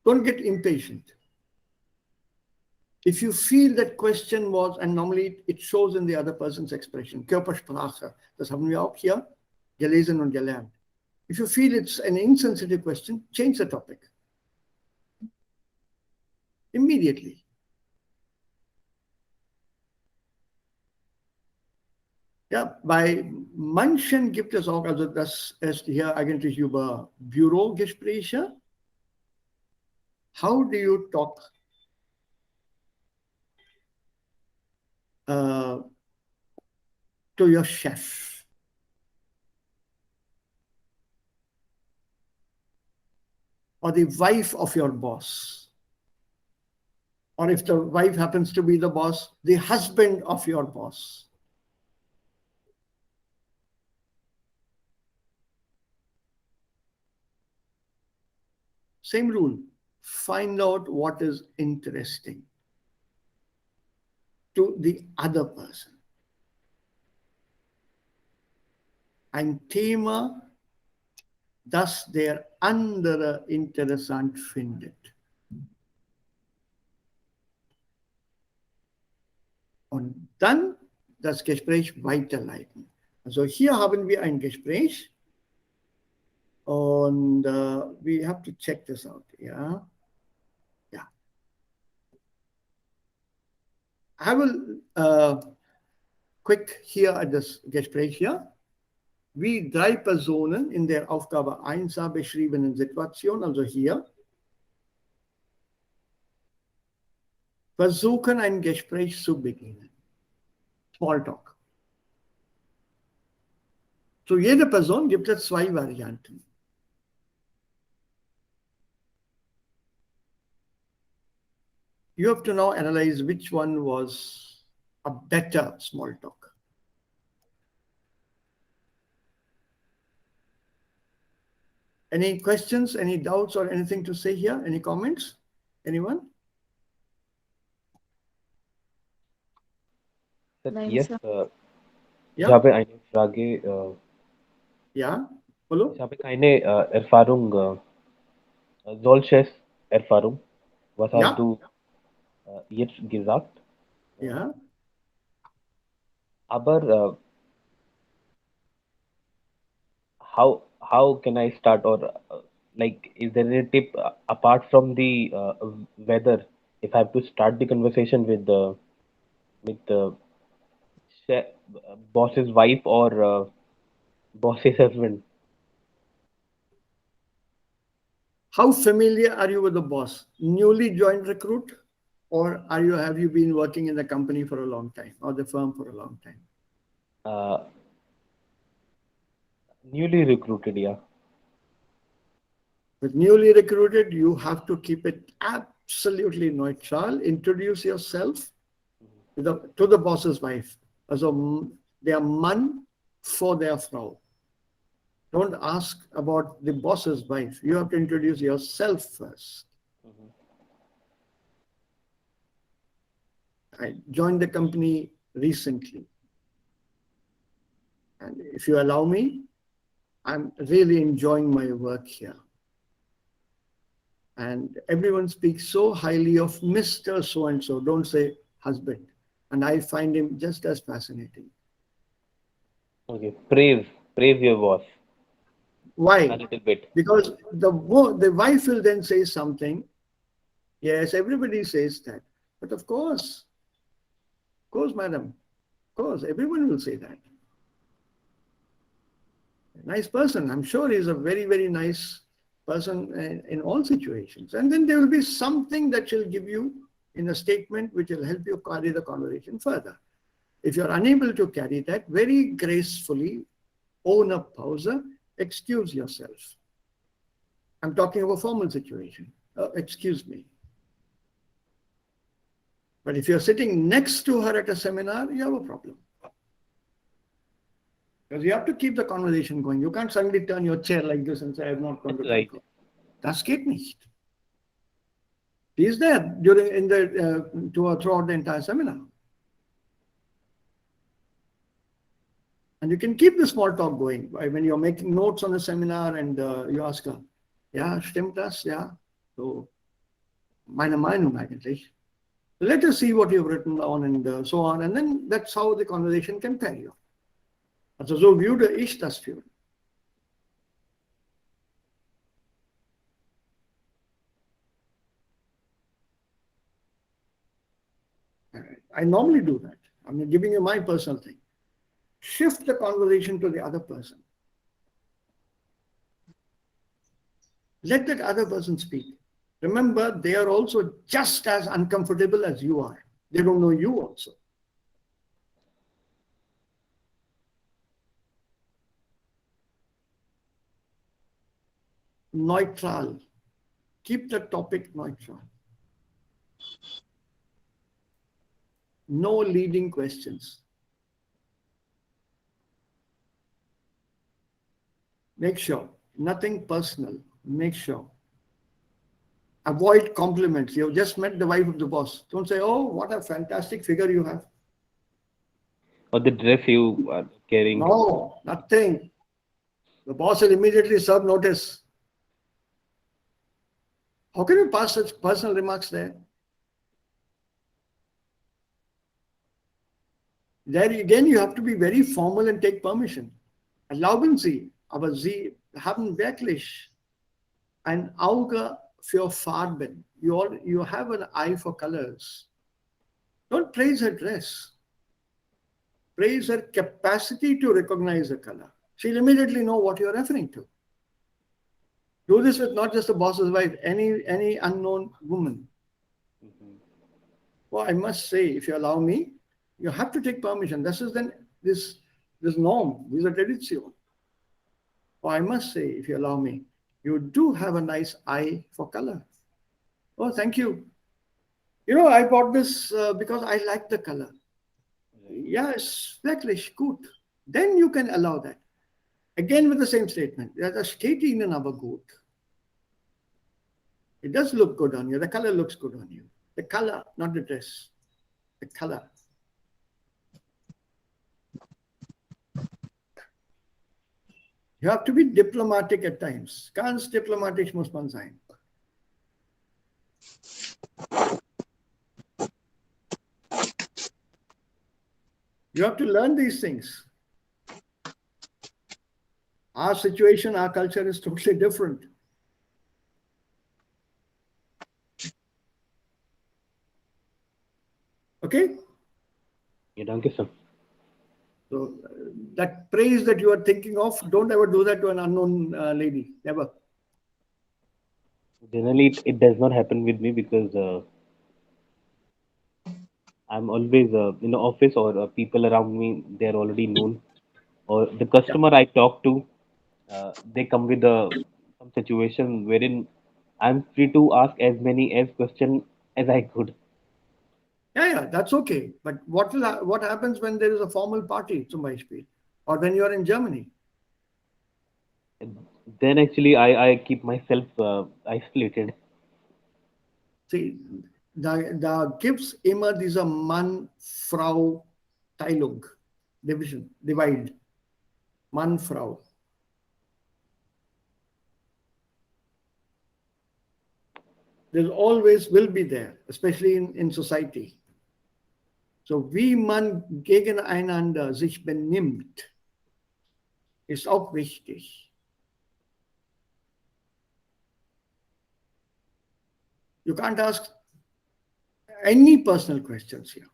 Don't get impatient. If you feel that question was, and normally it shows in the other person's expression, Körpersprache, das haben wir auch hier gelesen und gelernt. If you feel it's an insensitive question, change the topic. Immediately. Ja, bei manchen gibt es auch, also das ist hier eigentlich über Bürogespräche. How do you talk to your chef? Or the wife of your boss? Or if the wife happens to be the boss, the husband of your boss. Same rule. Find out what is interesting to the other person. Ein Thema, das der andere interessant findet. Und dann das Gespräch weiterleiten. Also hier haben wir ein Gespräch und we have to check this out. Yeah. Yeah. I will quick hier das Gespräch hier. Wie 3 Personen in der Aufgabe 1a beschriebenen Situation, also hier, versuchen ein Gespräch zu beginnen. Smalltalk. Zu jeder Person gibt es 2 Varianten. You have to now analyze which one was a better small talk. Any questions, any doubts or anything to say here? Any comments? Anyone? Nein, Yes, Sir. ich habe eine Frage. Ja, hallo? Ich habe keine Erfahrung, solches Erfahrung. Was hast du jetzt gesagt? Ja. Aber how can I start, or like, is there any tip apart from the weather, if I have to start the conversation with the boss's wife or boss's husband? How familiar are you with the boss? Newly joined recruit, or have you been working in the company for a long time or the firm for a long time? Newly recruited, yeah. With newly recruited, you have to keep it absolutely neutral. Introduce yourself to the boss's wife. Also, der Mann vor der Frau. Don't ask about the boss's wife. You have to introduce yourself first. I joined the company recently. And if you allow me, I'm really enjoying my work here. And everyone speaks so highly of Mr. So-and-so. Don't say husband. And I find him just as fascinating. Okay, praise your boss. Why? A little bit. Because the wife will then say something. Yes, everybody says that. But of course, madam, of course, everyone will say that. Nice person. I'm sure he's a very, very nice person in all situations. And then there will be something that she'll give you in a statement which will help you carry the conversation further. If you're unable to carry that, very gracefully, ohne Pause, excuse yourself. I'm talking of a formal situation. Excuse me. But if you're sitting next to her at a seminar, you have a problem. Because you have to keep the conversation going. You can't suddenly turn your chair like this and say, I'm not going to Right. talk. Das geht nicht. He is there throughout the entire seminar. And you can keep the small talk going when you're making notes on a seminar and you ask her, ja, stimmt das? Ja. So, meine Meinung eigentlich. Let us see what you've written down and so on. And then that's how the conversation can carry on. Also so würde ich das führen. I normally do that. I'm giving you my personal thing. Shift the conversation to the other person. Let that other person speak. Remember, they are also just as uncomfortable as you are. They don't know you also. Neutral. Keep the topic neutral. No leading questions. Make sure. Nothing personal. Make sure. Avoid compliments. You've just met the wife of the boss. Don't say, oh, what a fantastic figure you have. Or the dress you are carrying. No, nothing. The boss will immediately serve notice. How can you pass such personal remarks there? There again, you have to be very formal and take permission. Erlauben Sie, aber Sie haben wirklich ein Auge für Farben. You have an eye for colors. Don't praise her dress. Praise her capacity to recognize the color. She'll immediately know what you're referring to. Do this with not just the boss's wife, any unknown woman. Well, I must say, if you allow me, you have to take permission. This is then this norm. These are tradition. Oh, I must say, if you allow me, you do have a nice eye for color. Oh, thank you. You know, I bought this because I like the color. Yes, wirklich gut. Then you can allow that. Again with the same statement. Das steht Ihnen aber gut. It does look good on you. The color looks good on you. The color, not the dress. The color. You have to be diplomatic at times. Ganz diplomatisch muss man sein. You have to learn these things. Our situation, our culture is totally different. Okay? Yeah, danke, sir. So that praise that you are thinking of, don't ever do that to an unknown lady. Never. Generally, it does not happen with me because I'm always in the office or people around me, they're already known. Or the customer I talk to, they come with some situation wherein I'm free to ask as many as questions as I could. Yeah, that's okay. But what happens when there is a formal party, zum Beispiel, or when you are in Germany? Then actually I keep myself isolated. See, da gibt's immer dieser Mann-Frau-Teilung, divide. Mann-Frau. There always will be there, especially in society. So wie man gegeneinander sich benimmt, ist auch wichtig. You can't ask any personal questions here.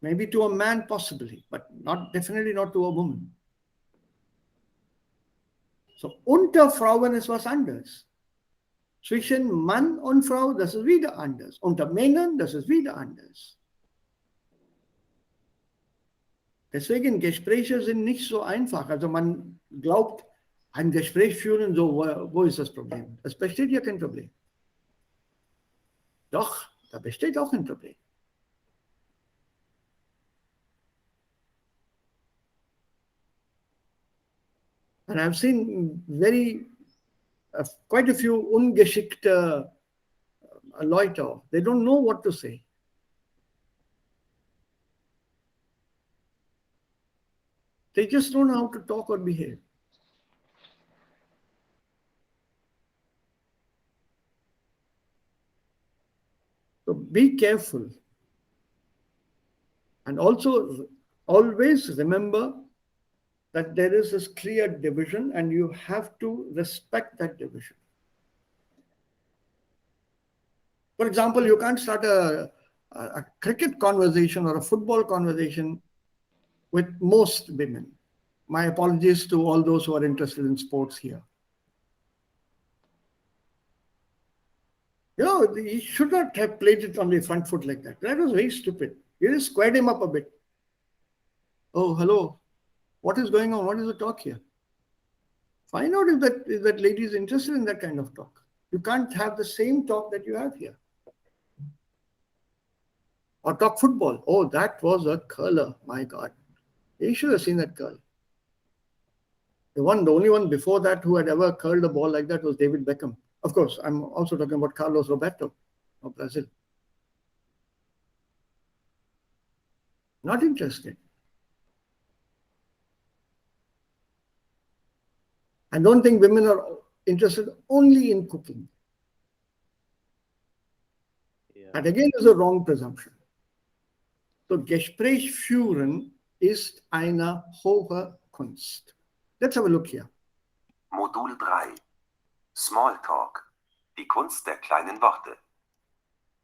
Maybe to a man possibly, but definitely not to a woman. So unter Frauen ist was anderes. Zwischen Mann und Frau, das ist wieder anders. Unter Männern, das ist wieder anders. Deswegen, Gespräche sind nicht so einfach. Also man glaubt, ein Gespräch führen, so, wo ist das Problem? Es besteht ja kein Problem. Doch, Da besteht auch ein Problem. And I've seen quite a few ungeschickte Leute. They don't know what to say. They just don't know how to talk or behave. So be careful. And also always remember that there is this clear division and you have to respect that division. For example, you can't start a cricket conversation or a football conversation with most women. My apologies to all those who are interested in sports here. You know, he should not have played it on the front foot like that. That was very stupid. You just squared him up a bit. Oh, hello. What is going on? What is the talk here? Find out if that lady is interested in that kind of talk. You can't have the same talk that you have here. Or talk football. Oh, that was a curler. My God. You should have seen that curl. The only one before that who had ever curled a ball like that was David Beckham. Of course, I'm also talking about Carlos Roberto of Brazil. Not interested. I don't think women are interested only in cooking. Yeah. That again is a wrong presumption. So Gespräch führen ist eine hohe Kunst. Let's have a look here. Modul 3. Smalltalk. Die Kunst der kleinen Worte.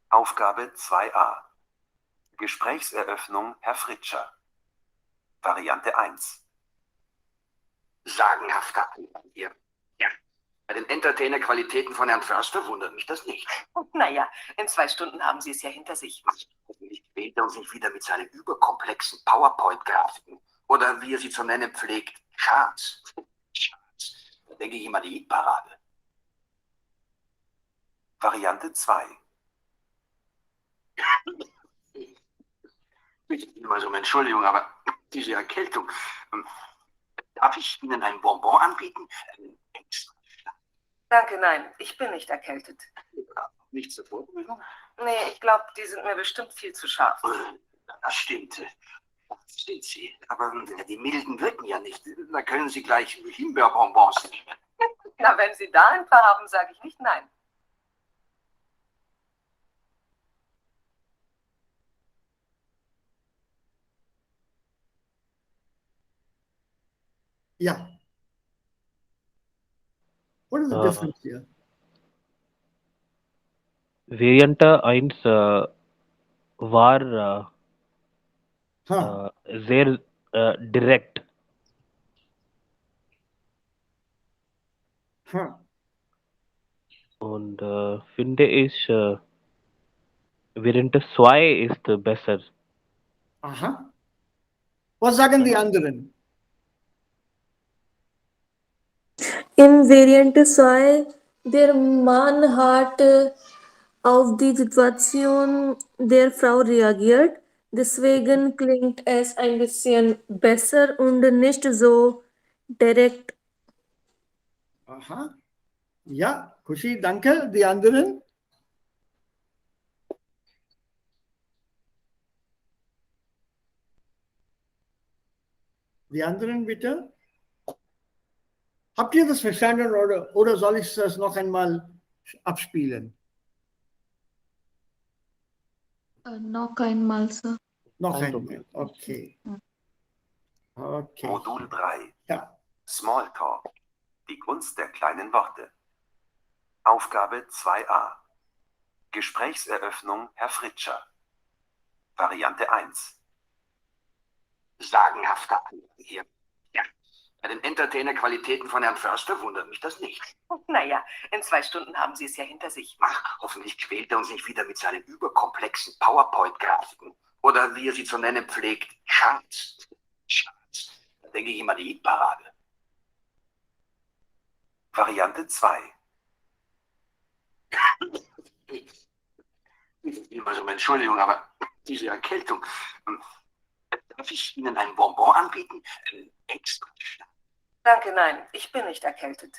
Aufgabe 2a. Gesprächseröffnung Herr Fritscher. Variante 1. Sagenhafter hier. Ja. Bei den Entertainer-Qualitäten von Herrn Förster wundert mich das nicht. Naja, in 2 Stunden haben Sie es ja hinter sich. Hoffentlich quält er uns nicht wieder mit seinen überkomplexen PowerPoint-Grafiken. Oder wie er sie zu nennen pflegt, Charts. Charts. Da denke ich immer an die Hitparade. Variante 2. Bitte immer um Entschuldigung, aber diese Erkältung. Darf ich Ihnen ein Bonbon anbieten? Danke, nein, ich bin nicht erkältet. Nicht zur Vorbereitung? Nee, ich glaube, die sind mir bestimmt viel zu scharf. Das stimmt. Sind Sie. Aber die milden wirken ja nicht. Da können Sie gleich Himbeerbonbons nehmen. Na, wenn Sie da ein paar haben, sage ich nicht nein. Yeah. What is the difference here? Variante 1 war sehr direkt. Und finde ich, Variante 2 ist besser. Aha. Was sagen die anderen? In Variante 2, der Mann hat auf die Situation der Frau reagiert. Deswegen klingt es ein bisschen besser und nicht so direkt. Aha. Ja, Kushi, danke. Die anderen? Die anderen bitte? Habt ihr das verstanden oder soll ich das noch einmal abspielen? Noch einmal, Sir. Noch einmal, okay. Okay. Modul 3. Ja. Smalltalk. Die Kunst der kleinen Worte. Aufgabe 2a. Gesprächseröffnung Herr Fritscher. Variante 1. Sagenhafter hier. Ja. Bei den Entertainer-Qualitäten von Herrn Förster wundert mich das nicht. Naja, in 2 Stunden haben Sie es ja hinter sich. Ach, hoffentlich quält er uns nicht wieder mit seinen überkomplexen PowerPoint-Grafiken. Oder wie er sie zu nennen pflegt, Charts. Charts. Da denke ich immer an die Hitparade. Variante 2. Also, Entschuldigung, aber diese Erkältung. Darf ich Ihnen ein Bonbon anbieten? Extra stark. Danke, nein. Ich bin nicht erkältet.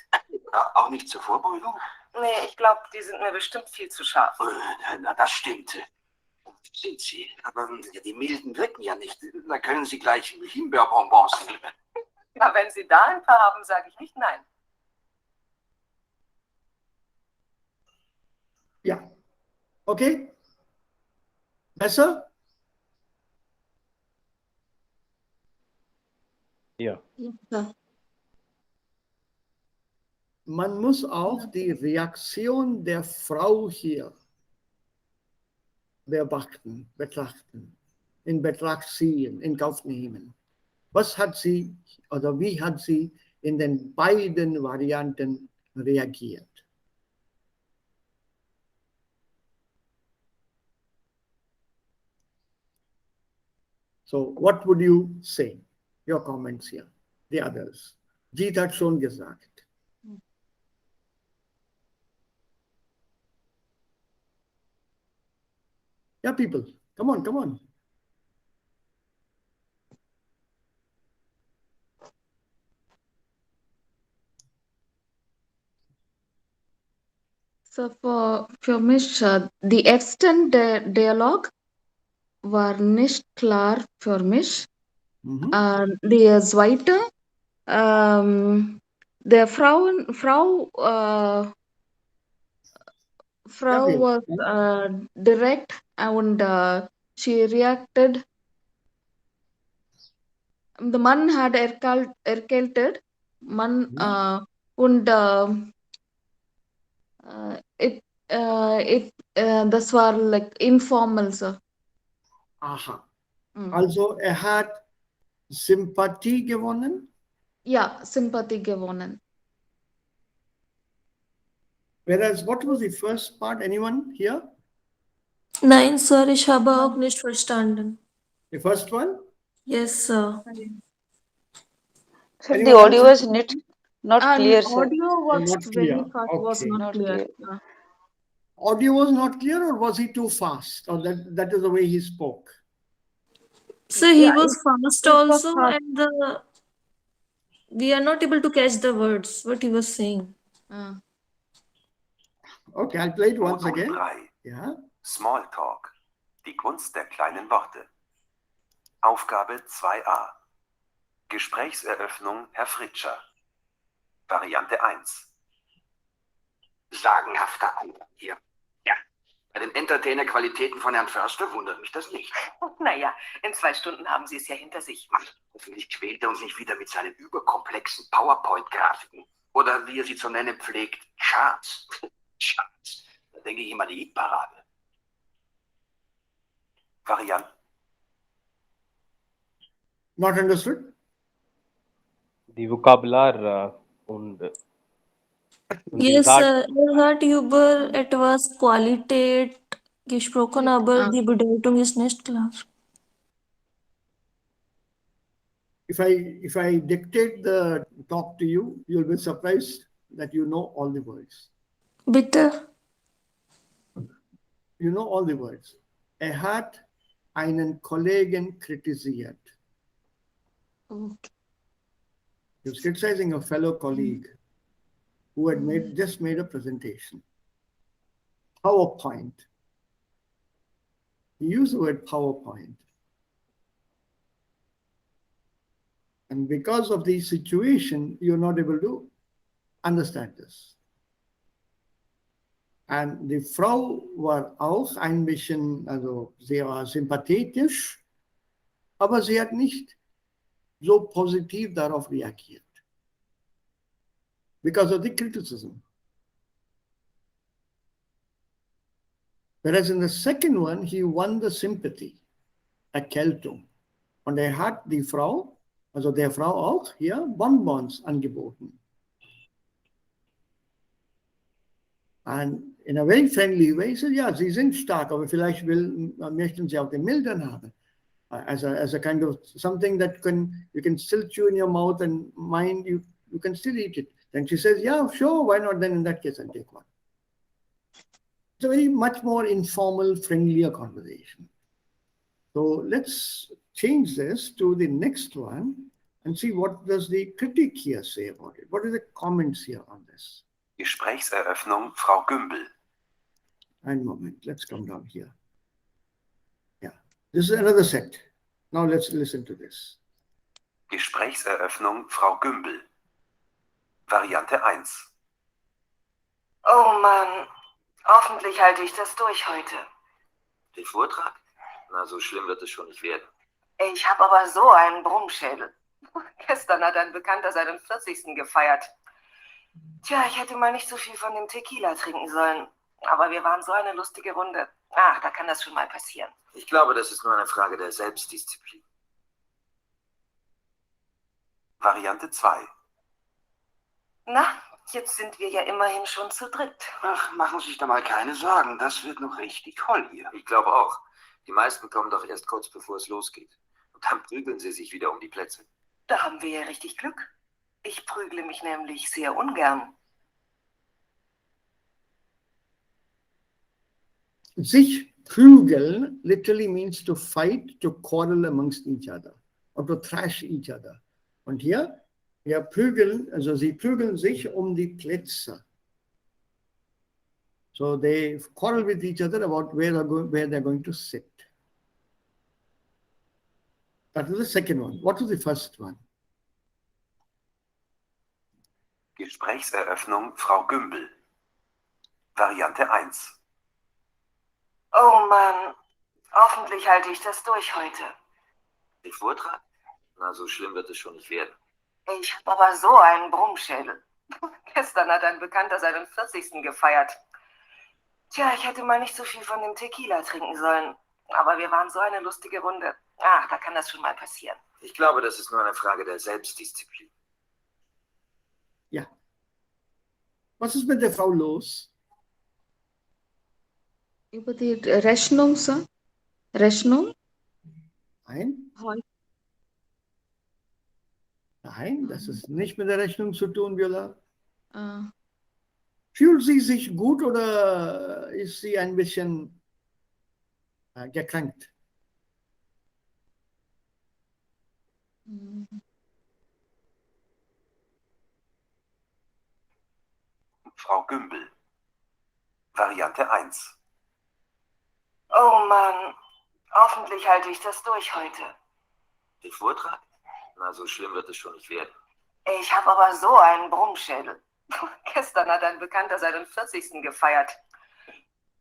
Auch nicht zur Vorbeugung? Nee, ich glaube, die sind mir bestimmt viel zu scharf. Na, das stimmt. Sind sie. Aber die milden wirken ja nicht. Da können Sie gleich Himbeerbonbons nehmen. Na, wenn Sie da ein paar haben, sage ich nicht nein. Ja. Okay? Besser? Ja. Ja. Man muss auch die Reaktion der Frau hier betrachten, in Betracht ziehen, in Kauf nehmen. Was hat sie oder wie hat sie in den beiden Varianten reagiert? So, what would you say? Your comments here, the others. Jeet hat schon gesagt. Yeah, people, come on, come on. So für mich, die ersten Dialog war nicht klar für mich. Die zweite, der Frau was direct and she reacted. The Mann had erkältet. Und das war like informal, so. Aha. Also hat Sympathie gewonnen? Ja, Sympathie gewonnen. Whereas, what was the first part? Anyone here? Nein, Sir, ich habe auch nicht verstanden. The first one? Yes, Sir. Sir, the audio was not clear, sir. Audio was not very clear. fast, Okay. was not clear. Audio was not clear, or was he too fast? Or that is the way he spoke? So he Yeah, was fast it was also, fast. and we are not able to catch the words, what he was saying. Okay, I'll play it once Modul again. 3. Yeah. Smalltalk. Die Kunst der kleinen Worte. Aufgabe 2a. Gesprächseröffnung, Herr Fritscher. Variante 1. Sagenhafter Einsatz hier. Ja. Bei den Entertainer-Qualitäten von Herrn Förster wundert mich das nicht. Naja, in 2 Stunden haben Sie es ja hinter sich. Hoffentlich quält er uns nicht wieder mit seinen überkomplexen PowerPoint-Grafiken. Oder wie er sie zu nennen pflegt, Charts. Charts. Da denke ich immer die Hitparade. Variante. Not understood? Die Vokabular und Yes, Sir, hat über etwas Qualität gesprochen, aber die Bedeutung ist nicht klar. If I dictate the talk to you, you'll be surprised that you know all the words. Bitte? You know all the words. Er hat einen Kollegen kritisiert. Okay. He was criticizing a fellow colleague who had just made a presentation. PowerPoint. He used the word PowerPoint. And because of the situation, you're not able to understand this. Und die Frau war auch ein bisschen, also sie war sympathetisch, aber sie hat nicht so positiv darauf reagiert. Because of the criticism. Whereas in the second one, he won the sympathy, Erkältung. Und er hat die Frau, also der Frau auch, hier Bonbons angeboten. And in a very friendly way, he said, ja, Sie sind stark, aber vielleicht möchten Sie auch den milden haben. As a kind of something that you can still chew in your mouth and mind, you can still eat it. Then she says, yeah, sure, why not? Then in that case, I'll take one. It's a very much more informal, friendlier conversation. So let's change this to the next one and see what does the critic here say about it. What are the comments here on this? Gesprächseröffnung, Frau Gümbel. And moment, let's come down here. Yeah, this is another set. Now let's listen to this. Gesprächseröffnung, Frau Gümbel. Variante 1. Oh Mann, hoffentlich halte ich das durch heute. Den Vortrag? Na, so schlimm wird es schon nicht werden. Ich habe aber so einen Brummschädel. Gestern hat ein Bekannter seinen 40. gefeiert. Tja, ich hätte mal nicht so viel von dem Tequila trinken sollen. Aber wir waren so eine lustige Runde. Ach, da kann das schon mal passieren. Ich glaube, das ist nur eine Frage der Selbstdisziplin. Variante 2. Na, jetzt sind wir ja immerhin schon zu dritt. Ach, machen Sie sich da mal keine Sorgen. Das wird noch richtig toll hier. Ich glaube auch. Die meisten kommen doch erst kurz bevor es losgeht. Und dann prügeln sie sich wieder um die Plätze. Da haben wir ja richtig Glück. Ich prügle mich nämlich sehr ungern. Sich prügeln literally means to fight, to quarrel amongst each other or to thrash each other. Und hier, ja, prügeln, also sie prügeln sich um die Plätze. So they quarrel with each other about where they're going to sit. That was the second one. What was the first one? Gesprächseröffnung, Frau Gümbel. Variante 1. Oh Mann, hoffentlich halte ich das durch heute. Den Vortrag? Na, so schlimm wird es schon nicht werden. Ich habe aber so einen Brummschädel. Gestern hat ein Bekannter seinen 40. gefeiert. Tja, ich hätte mal nicht so viel von dem Tequila trinken sollen. Aber wir waren so eine lustige Runde. Ach, da kann das schon mal passieren. Ich glaube, das ist nur eine Frage der Selbstdisziplin. Ja. Was ist mit der Frau los? Über die Rechnung, Sir? Rechnung? Nein. Nein, das ist nicht mit der Rechnung zu tun, Viola. Fühlt sie sich gut oder ist sie ein bisschen gekränkt? Frau Gümbel. Variante 1. Oh Mann, hoffentlich halte ich das durch heute. Den Vortrag? Na, so schlimm wird es schon nicht werden. Ich habe aber so einen Brummschädel. Gestern hat ein Bekannter seinen 40. gefeiert.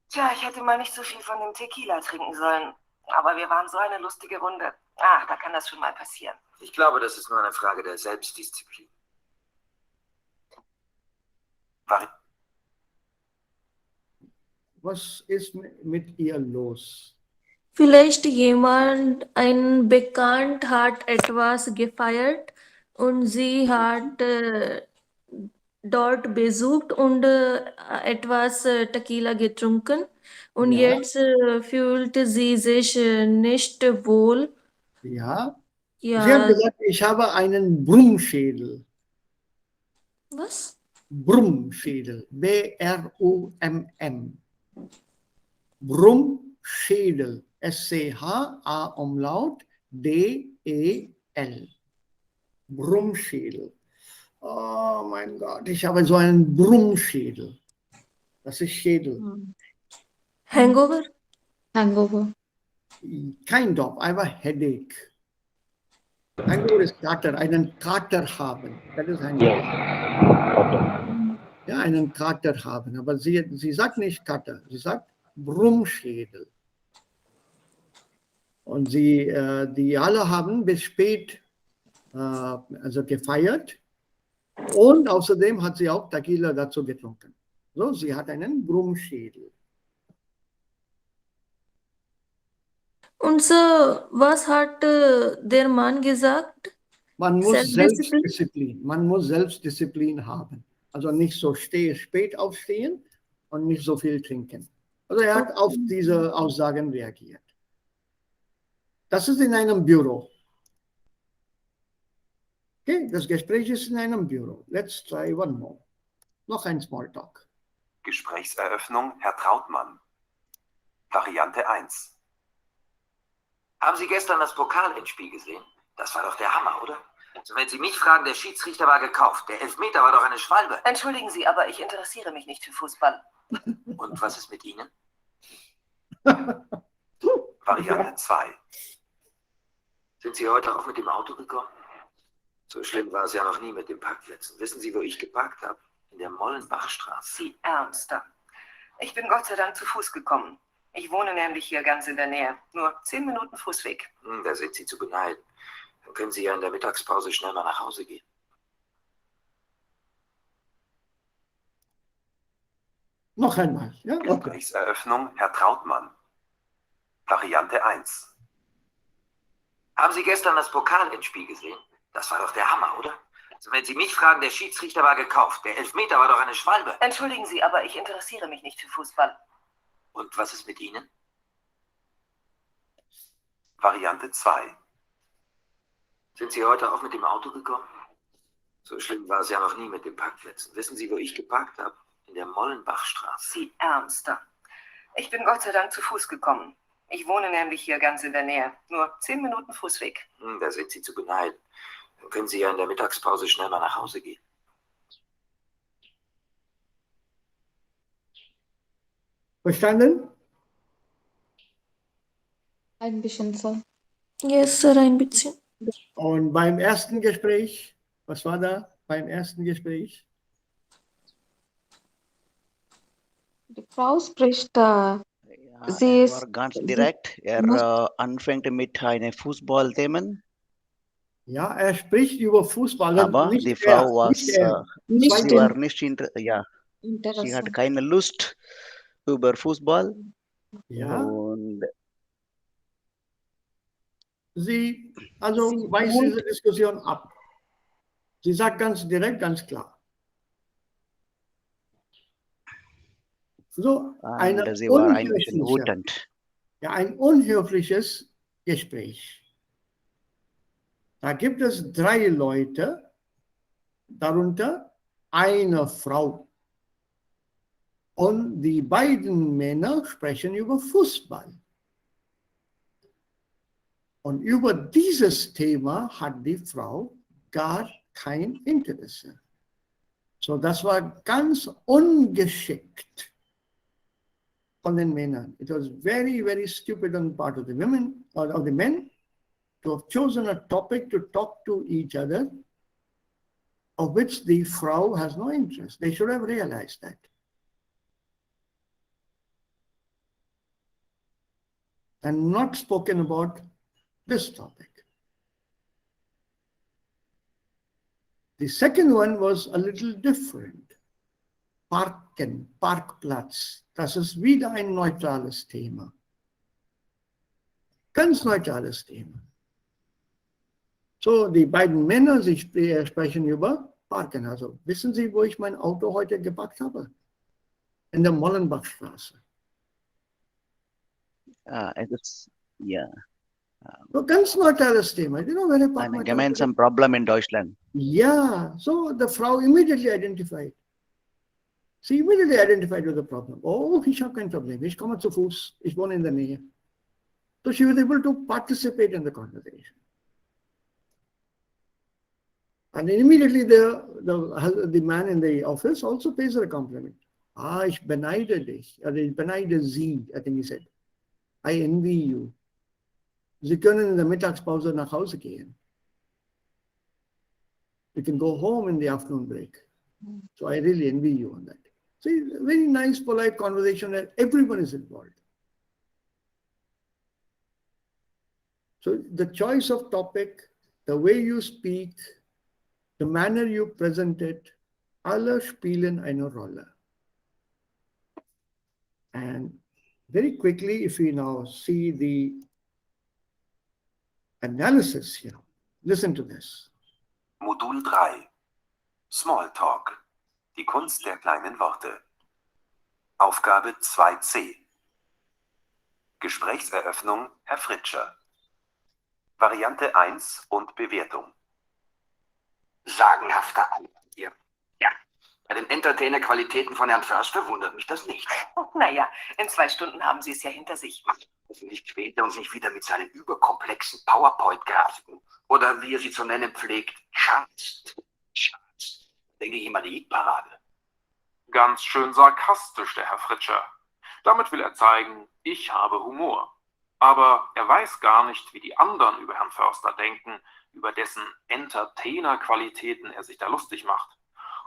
Tja, ich hätte mal nicht so viel von dem Tequila trinken sollen. Aber wir waren so eine lustige Runde. Ach, da kann das schon mal passieren. Ich glaube, das ist nur eine Frage der Selbstdisziplin. Was ist mit ihr los? Vielleicht jemand, ein Bekannt hat etwas gefeiert und sie hat dort besucht und etwas Tequila getrunken und Ja. jetzt fühlt sie sich nicht wohl. Ja. Ja. Sie hat gesagt, ich habe einen Brummschädel. Was? Brummschädel. B-R-U-M-M. Brummschädel. S-C-H-A-Umlaut D-E-L. Brummschädel. Oh mein Gott, ich habe so einen Brummschädel. Das ist Schädel. Hangover? Hangover. Kind of. I have a headache. Hangover ist Kater. Einen Kater haben. Das ist Hangover. Ja, einen Kater haben. Aber sie sagt nicht Kater. Sie sagt Brummschädel. Und die alle haben bis spät also gefeiert. Und außerdem hat sie auch Tequila dazu getrunken. So, sie hat einen Brummschädel. Und so, was hat der Mann gesagt? Man muss Selbstdisziplin? Selbstdisziplin. Man muss Selbstdisziplin haben. Also nicht so spät aufstehen und nicht so viel trinken. Also er hat auf diese Aussagen reagiert. Das ist in einem Büro. Okay, das Gespräch ist in einem Büro. Let's try one more. Noch ein Smalltalk. Gesprächseröffnung, Herr Trautmann. Variante 1. Haben Sie gestern das Pokalendspiel gesehen? Das war doch der Hammer, oder? Also wenn Sie mich fragen, der Schiedsrichter war gekauft. Der Elfmeter war doch eine Schwalbe. Entschuldigen Sie, aber ich interessiere mich nicht für Fußball. Und was ist mit Ihnen? Variante 2. Sind Sie heute auch mit dem Auto gekommen? So schlimm war es ja noch nie mit den Parkplätzen. Wissen Sie, wo ich geparkt habe? In der Mollenbachstraße. Sie Ärmster. Ich bin Gott sei Dank zu Fuß gekommen. Ich wohne nämlich hier ganz in der Nähe. Nur 10 Minuten Fußweg. Da sind Sie zu beneiden. Dann können Sie ja in der Mittagspause schnell mal nach Hause gehen. Noch einmal. Ja? Okay. Gesprächseröffnung, Herr Trautmann. Variante 1. Haben Sie gestern das Pokalendspiel gesehen? Das war doch der Hammer, oder? Also wenn Sie mich fragen, der Schiedsrichter war gekauft. Der Elfmeter war doch eine Schwalbe. Entschuldigen Sie, aber ich interessiere mich nicht für Fußball. Und was ist mit Ihnen? Variante 2. Sind Sie heute auch mit dem Auto gekommen? So schlimm war es ja noch nie mit den Parkplätzen. Wissen Sie, wo ich geparkt habe? In der Mollenbachstraße. Sie Ärmster. Ich bin Gott sei Dank zu Fuß gekommen. Ich wohne nämlich hier ganz in der Nähe. Nur 10 Minuten Fußweg. Da sind Sie zu beneiden. Dann können Sie ja in der Mittagspause schnell mal nach Hause gehen. Verstanden? Ein bisschen, Sir. Yes, Sir, ein bisschen. Und beim ersten Gespräch, was war da beim ersten Gespräch? Die Frau spricht, sie Er ist, war ganz direkt. Anfängt mit einem Fußballthemen. Ja, er spricht über Fußball. Aber Nicht die Frau er, was, nicht er. nicht sie war nicht ja, sie interessant. hat keine Lust über Fußball. Ja, Und sie weist diese Diskussion ab. Sie sagt ganz direkt, ganz klar. So sie war ein bisschen wütend. ein unhöfliches Gespräch. Da gibt es 3 Leute, darunter eine Frau. Und die beiden Männer sprechen über Fußball. Und über dieses Thema hat die Frau gar kein Interesse. So, das war ganz ungeschickt von den Männern. It was very, very stupid on the part of the women or of the men to have chosen a topic to talk to each other, of which the Frau has no interest. They should have realized that. And not spoken about this topic. The second one was a little different. Parkplatz. Das ist wieder ein neutrales Thema. Ganz neutrales Thema. So, die beiden Männer, sie sprechen über Parken. Also, wissen Sie, wo ich mein Auto heute geparkt habe? In der Mollenbachstraße. Ja. So, ganz neutrales Thema. You know, when I park Ein gemeinsames Problem in Deutschland. Yeah, so the Frau immediately identified. She immediately identified with the problem. Oh, ich habe kein Problem. Ich komme zu Fuß. Ich wohne in der Nähe. So she was able to participate in the conversation. And immediately the man in the office also pays her a compliment. Ah, ich beneide dich. Or ich beneide Sie, I think he said. I envy you. Sie können in der Mittagspause nach Hause gehen. You can go home in the afternoon break. So I really envy you on that. So a very nice, polite conversation where everyone is involved. So the choice of topic, the way you speak, the manner you present it, alle spielen eine Rolle. And very quickly, if we now see the analysis here, listen to this. Modul 3. Smalltalk. Die Kunst der kleinen Worte. Aufgabe 2c. Gesprächseröffnung, Herr Fritscher. Variante 1 und Bewertung. Sagenhafter Anblick hier. Ja, Bei den Entertainer-Qualitäten von Herrn Förster wundert mich das nicht. Naja, in 2 Stunden haben Sie es ja hinter sich. Hoffentlich quält er uns nicht wieder mit seinen überkomplexen PowerPoint-Grafiken. Oder wie er sie zu nennen pflegt, Charts. Charts. Denke ich immer die Hitparade. Ganz schön sarkastisch, der Herr Fritscher. Damit will er zeigen, ich habe Humor. Aber er weiß gar nicht, wie die anderen über Herrn Förster denken, über dessen Entertainer-Qualitäten er sich da lustig macht.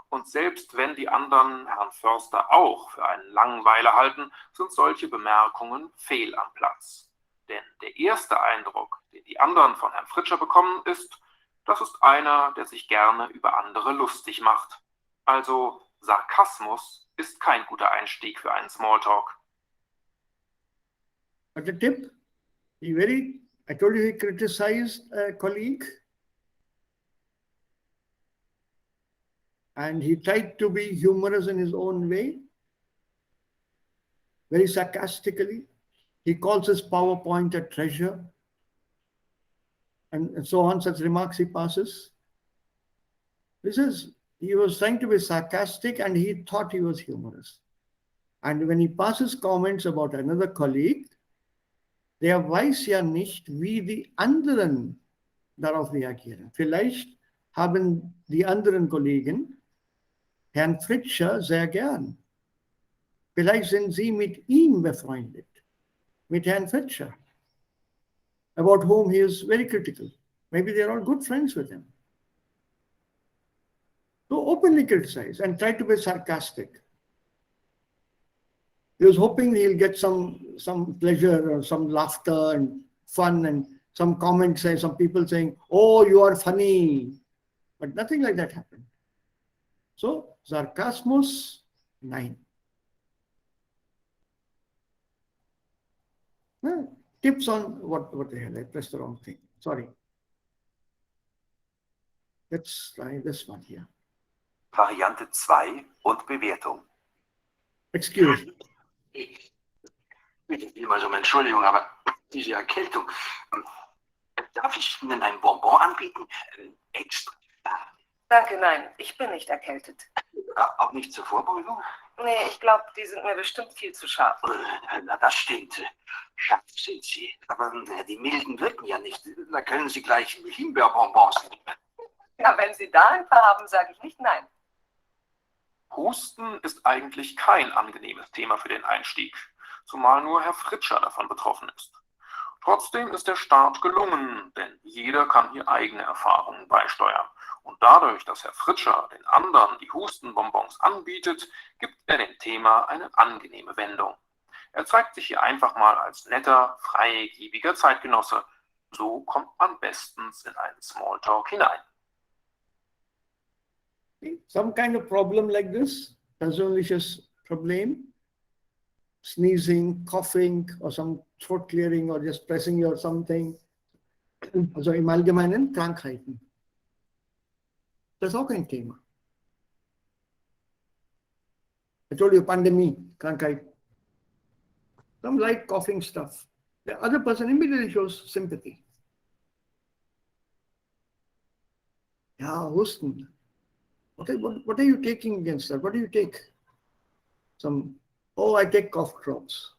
Und selbst wenn die anderen Herrn Förster auch für einen Langweiler halten, sind solche Bemerkungen fehl am Platz. Denn der erste Eindruck, den die anderen von Herrn Fritscher bekommen, ist, das ist einer, der sich gerne über andere lustig macht. Also Sarkasmus ist kein guter Einstieg für einen Smalltalk. But the tip, I told you he criticized a colleague. And he tried to be humorous in his own way, very sarcastically. He calls his PowerPoint a treasure, and so on, such remarks he passes. He was trying to be sarcastic and he thought he was humorous. And when he passes comments about another colleague, der weiß ja nicht, wie die anderen darauf reagieren. Vielleicht haben die anderen Kollegen Herrn Fritscher sehr gern. Vielleicht sind Sie mit ihm befreundet, mit Herrn Fritscher, about whom he is very critical. Maybe they are all good friends with him. So openly criticize and try to be sarcastic. He was hoping he'll get some pleasure or some laughter and fun and some comments, some people saying, oh, you are funny. But nothing like that happened. So, Sarcasmus 9. Tips on what the hell, I pressed the wrong thing. Sorry. Let's try this one here. Variante 2 und Bewertung. Excuse. Ich bitte vielmals um Entschuldigung, aber diese Erkältung. Darf ich Ihnen ein Bonbon anbieten? Extra. Danke, nein, ich bin nicht erkältet. Auch nicht zur Vorbeugung? Nee, ich glaube, die sind mir bestimmt viel zu scharf. Na, das stimmt. Scharf sind sie. Aber die milden wirken ja nicht. Da können Sie gleich Himbeerbonbons nehmen. Ja, wenn Sie da ein paar haben, sage ich nicht nein. Husten ist eigentlich kein angenehmes Thema für den Einstieg, zumal nur Herr Fritscher davon betroffen ist. Trotzdem ist der Start gelungen, denn jeder kann hier eigene Erfahrungen beisteuern. Und dadurch, dass Herr Fritscher den anderen die Hustenbonbons anbietet, gibt er dem Thema eine angenehme Wendung. Er zeigt sich hier einfach mal als netter, freigebiger Zeitgenosse. So kommt man bestens in einen Smalltalk hinein. Some kind of problem like this, persönliches Problem, sneezing, coughing, or some throat clearing, or just pressing or something. Also im Allgemeinen Krankheiten. Das ist auch ein Thema. I told you, Pandemie, Krankheit. Some light coughing stuff. The other person immediately shows sympathy. Ja, Husten. What are you taking against that? What do you take? I take cough drops.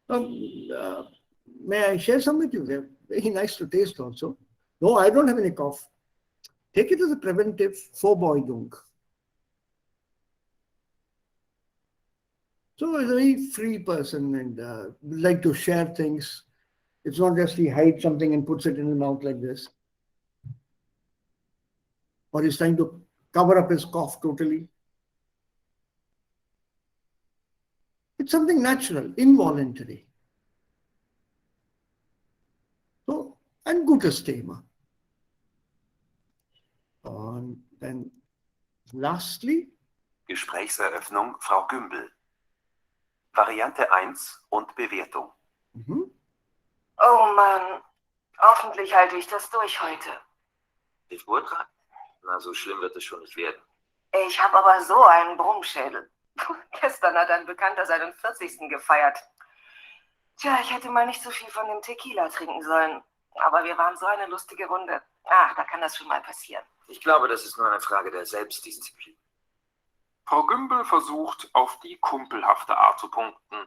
May I share some with you? They're very nice to taste also. No, I don't have any cough. Take it as a preventive Vorbeugung. So he's a very free person and like to share things. It's not just he hides something and puts it in his mouth like this. Or he's trying to cover up his cough totally. It's something natural, involuntary. So, ein gutes Thema. Und dann lastly. Gesprächseröffnung, Frau Gümbel. Variante 1 und Bewertung. Oh Mann, hoffentlich halte ich das durch heute. 11 Uhr dran? Na, so schlimm wird es schon nicht werden. Ich habe aber so einen Brummschädel. Gestern hat ein Bekannter seinen 40. gefeiert. Tja, ich hätte mal nicht so viel von dem Tequila trinken sollen. Aber wir waren so eine lustige Runde. Da kann das schon mal passieren. Ich glaube, das ist nur eine Frage der Selbstdisziplin. Frau Gümbel versucht, auf die kumpelhafte Art zu punkten.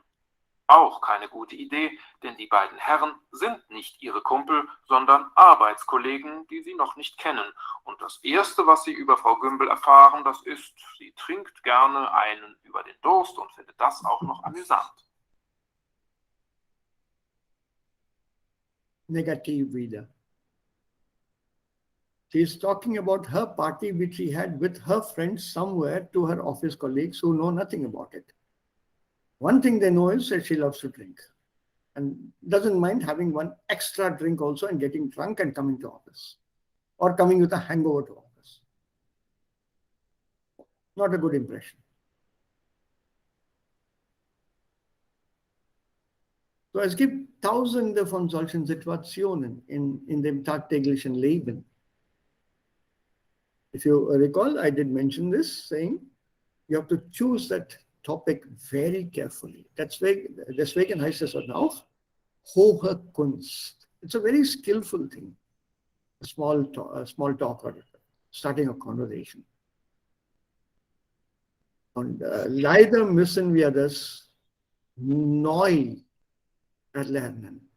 Auch keine gute Idee, denn die beiden Herren sind nicht ihre Kumpel, sondern Arbeitskollegen, die sie noch nicht kennen. Und das Erste, was sie über Frau Gümbel erfahren, das ist, sie trinkt gerne einen über den Durst und findet das auch noch amüsant. Negative wieder. She is talking about her party which she had with her friends somewhere to her office colleagues who know nothing about it. One thing they know is that she loves to drink and doesn't mind having one extra drink also and getting drunk and coming to office or coming with a hangover to office. Not a good impression. So es gibt tausende von solchen Situationen in dem tagtäglichen Leben. If you recall, I did mention this, saying you have to choose that topic very carefully. Deswegen heißt es auch hohe Kunst. It's a very skillful thing, a small talk or starting a conversation. Und leider müssen wir das neu erlernen.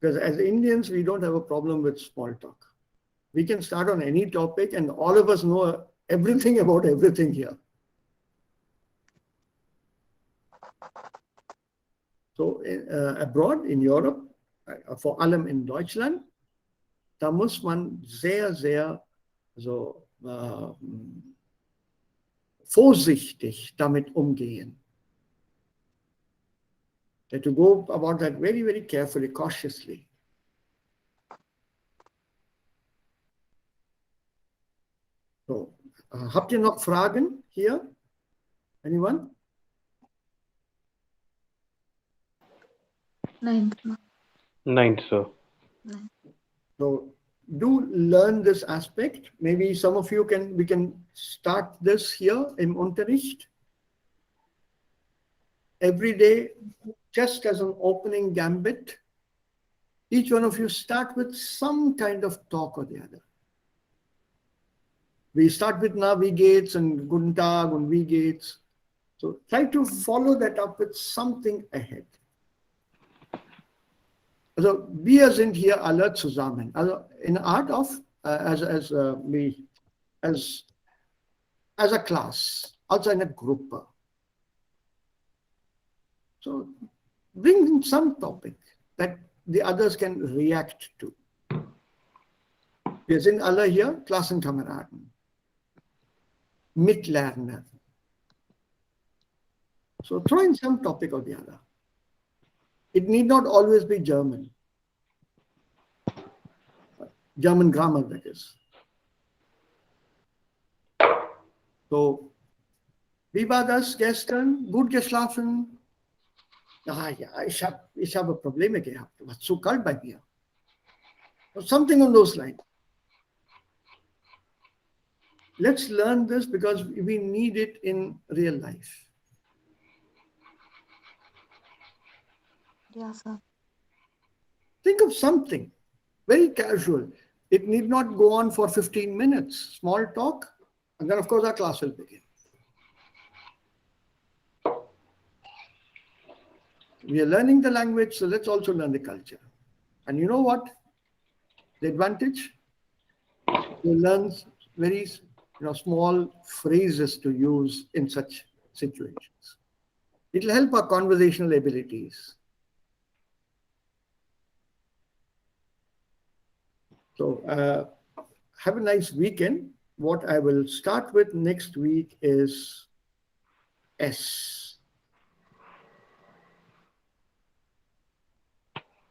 Because as Indians, we don't have a problem with small talk. We can start on any topic and all of us know everything about everything here. So abroad in Europe, vor allem in Deutschland, da muss man sehr, sehr so vorsichtig damit umgehen. You have to go about that very, very carefully, cautiously. So, habt ihr noch Fragen hier? Anyone? Nein. Nein, sir. So do learn this aspect. Maybe some of you we can start this here in Unterricht. Every day, just as an opening gambit, each one of you start with some kind of talk or the other. We start with na, wie geht's and guten Tag und wie geht's. So try to follow that up with something ahead. Also wir sind hier alle zusammen. Also in art of as a class, als eine Gruppe. So bring in some topic that the others can react to. Wir sind alle hier Klassenkameraden, Mitlerner. So throw in some topic or the other. It need not always be German. German grammar, that is. So, wie war das gestern? Gut geschlafen? Ja, ich habe Probleme gehabt. Es war zu kalt bei mir. Something on those lines. Let's learn this because we need it in real life. Yeah, sir. Think of something very casual. It need not go on for 15 minutes. Small talk, and then of course our class will begin. We are learning the language, so let's also learn the culture. And you know what? The advantage? You learn very small phrases to use in such situations. It will help our conversational abilities. So have a nice weekend. What I will start with next week is S.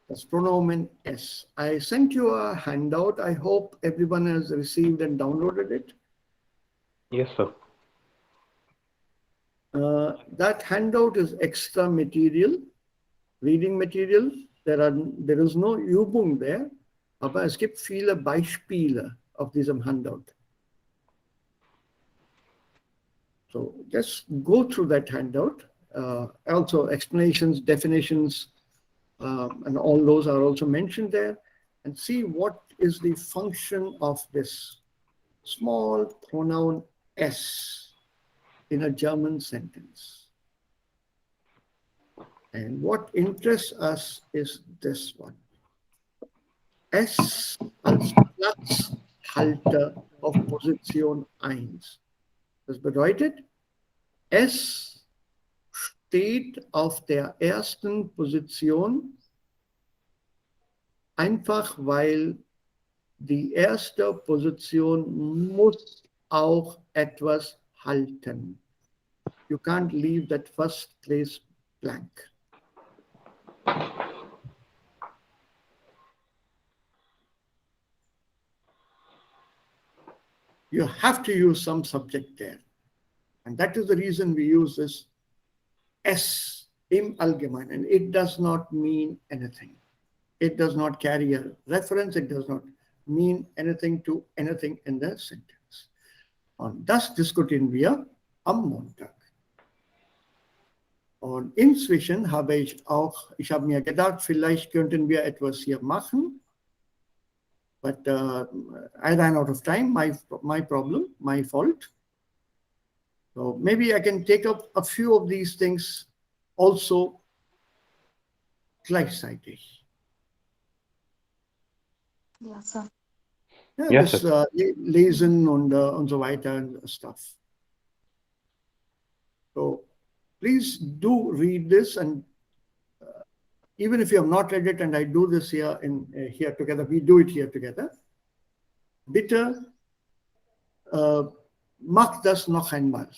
That's pronomen S. I sent you a handout. I hope everyone has received and downloaded it. Yes, sir. That handout is extra material, reading material. There is no Übung there, aber es gibt viele Beispiele auf diesem Handout. So just go through that handout. Also explanations, definitions, and all those are also mentioned there, and see what is the function of this small pronoun S in a German sentence. And what interests us is this one. S als Platzhalter auf Position 1. Das bedeutet, S steht auf der ersten Position, einfach weil die erste Position muss auch etwas halten. You can't leave that first place blank. You have to use some subject there. And that is the reason we use this S im Allgemeinen. And it does not mean anything. It does not carry a reference. It does not mean anything to anything in the sentence. Und das diskutieren wir am Montag. Und inzwischen habe ich mir gedacht, vielleicht könnten wir etwas hier machen. But I ran out of time, my problem, my fault. So maybe I can take up a few of these things also gleichzeitig. Ja, sir. Ja, Yes, das sir. Lesen und so weiter and stuff. So please do read this, and even if you have not read it, and I do this here here together, we do it here together. Bitte mach das noch einmal.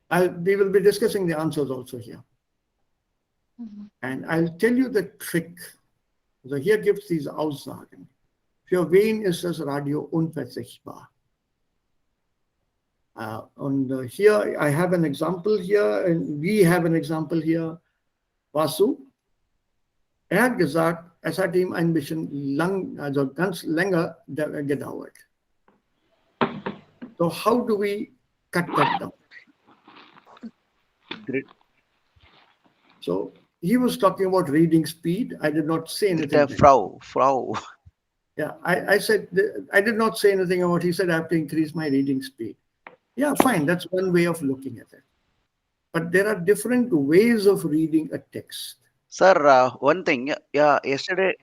We will be discussing the answers also here. And I'll tell you the trick. So hier gibt es diese Aussagen. Für wen ist das Radio unverzichtbar? Und here I have an example here, and we have an example here. Vasu. Hat gesagt, es hat ihm ein bisschen lang, also ganz länger gedauert. So how do we cut that down? Great. So he was talking about reading speed. I did not say anything. Frau. Yeah, I said, I did not say anything about, he said I have to increase my reading speed. Yeah, fine, that's one way of looking at it. But there are different ways of reading a text. Sir, one thing, yeah, yesterday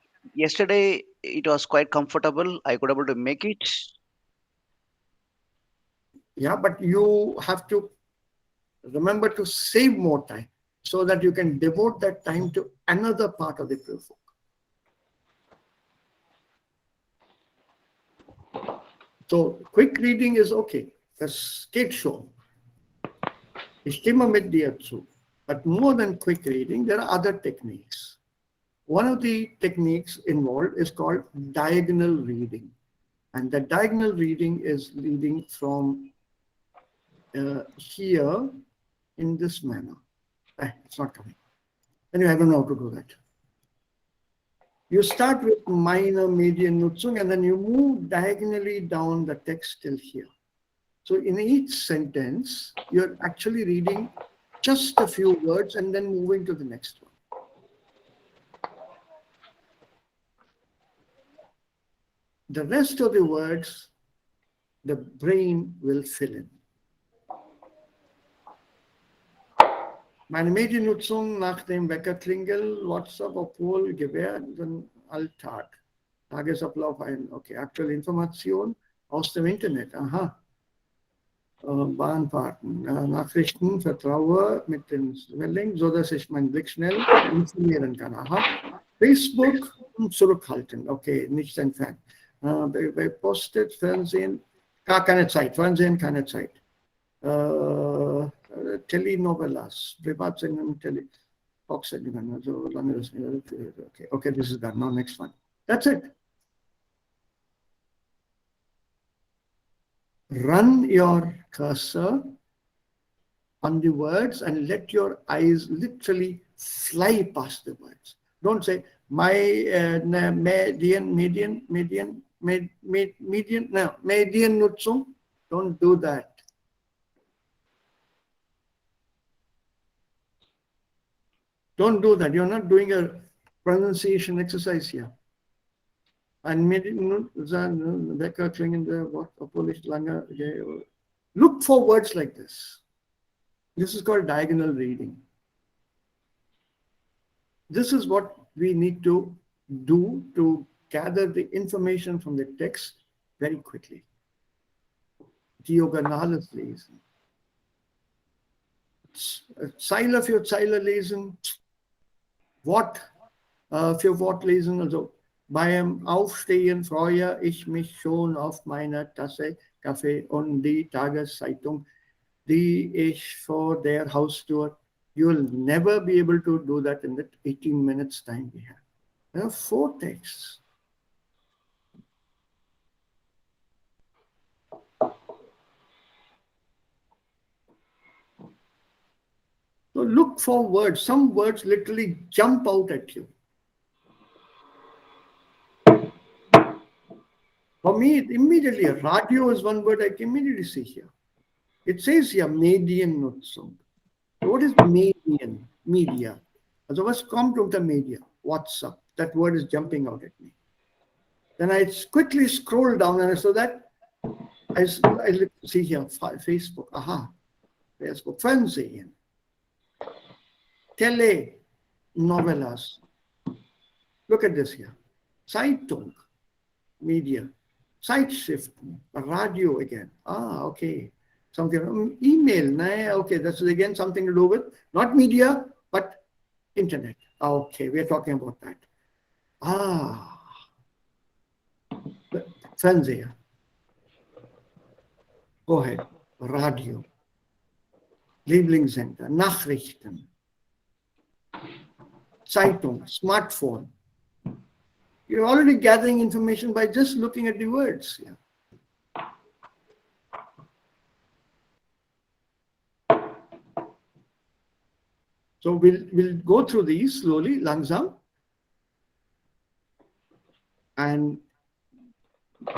it was quite comfortable. I could able to make it. Yeah, but you have to remember to save more time so that you can devote that time to another part of the proof. So quick reading is okay. Das geht schon. Ich stimme mit dir zu. But more than quick reading, there are other techniques. One of the techniques involved is called diagonal reading. And the diagonal reading is reading from here in this manner. It's not coming. Anyway, I don't know how to do that. You start with minor, median, Nutzung, and then you move diagonally down the text till here. So in each sentence, you're actually reading just a few words and then moving to the next one. The rest of the words, the brain will fill in. Meine Mediennutzung nach dem Weckerklingel, WhatsApp, obwohl gewährten Alltag. Tagesablauf ein, okay, aktuelle Information aus dem Internet, aha. Bahnfahrten, Nachrichten, vertraue mit dem Swelling, so dass ich meinen Blick schnell informieren kann. Aha. Facebook zurückhalten, okay, nicht entfernt. Bei Postet, Fernsehen, gar keine Zeit, Fernsehen, keine Zeit. Telenovelas, Privatsendungen, Talksendungen, also lange das, okay, this is done, now next one. That's it. Run your cursor on the words and let your eyes literally fly past the words. Don't say median Nutzung. Don't do that. Don't do that. You're not doing a pronunciation exercise here. Look for words like this. This is called diagonal reading. This is what we need to do to gather the information from the text very quickly. Diagonales lesen. Zeile für Zeile lesen. Wort für Wort lesen. Also beim Aufstehen freue ich mich schon auf meine Tasse Kaffee und die Tageszeitung, die ich vor der Haustür. You will never be able to do that in the 18 minutes time we have. There are 4 texts. So look for words. Some words literally jump out at you. For me, immediately, radio is one word I can immediately see here. It says here, Mediennutzung. What is median? Media. Also, was kommt unter Media? WhatsApp. That word is jumping out at me. Then I quickly scroll down and I saw that. I see here, Facebook. Aha. Facebook. Fernsehen. Telenovelas. Look at this here. Zeitung. Media. Zeitschriften. Radio again. Ah, okay. Something, email, okay, that's again something to do with not media, but internet. Okay, we are talking about that. Ah, Fernseher. Go ahead. Radio. Lieblingssender. Nachrichten. Zeitung. Smartphone. You're already gathering information by just looking at the words. Yeah. So we'll go through these slowly, langsam, and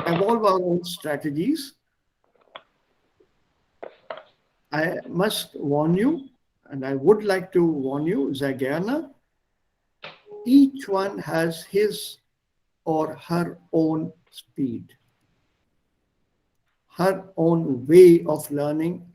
evolve our own strategies. I must warn you, and I would like to warn you, sehr gerne, each one has his or her own speed, her own way of learning,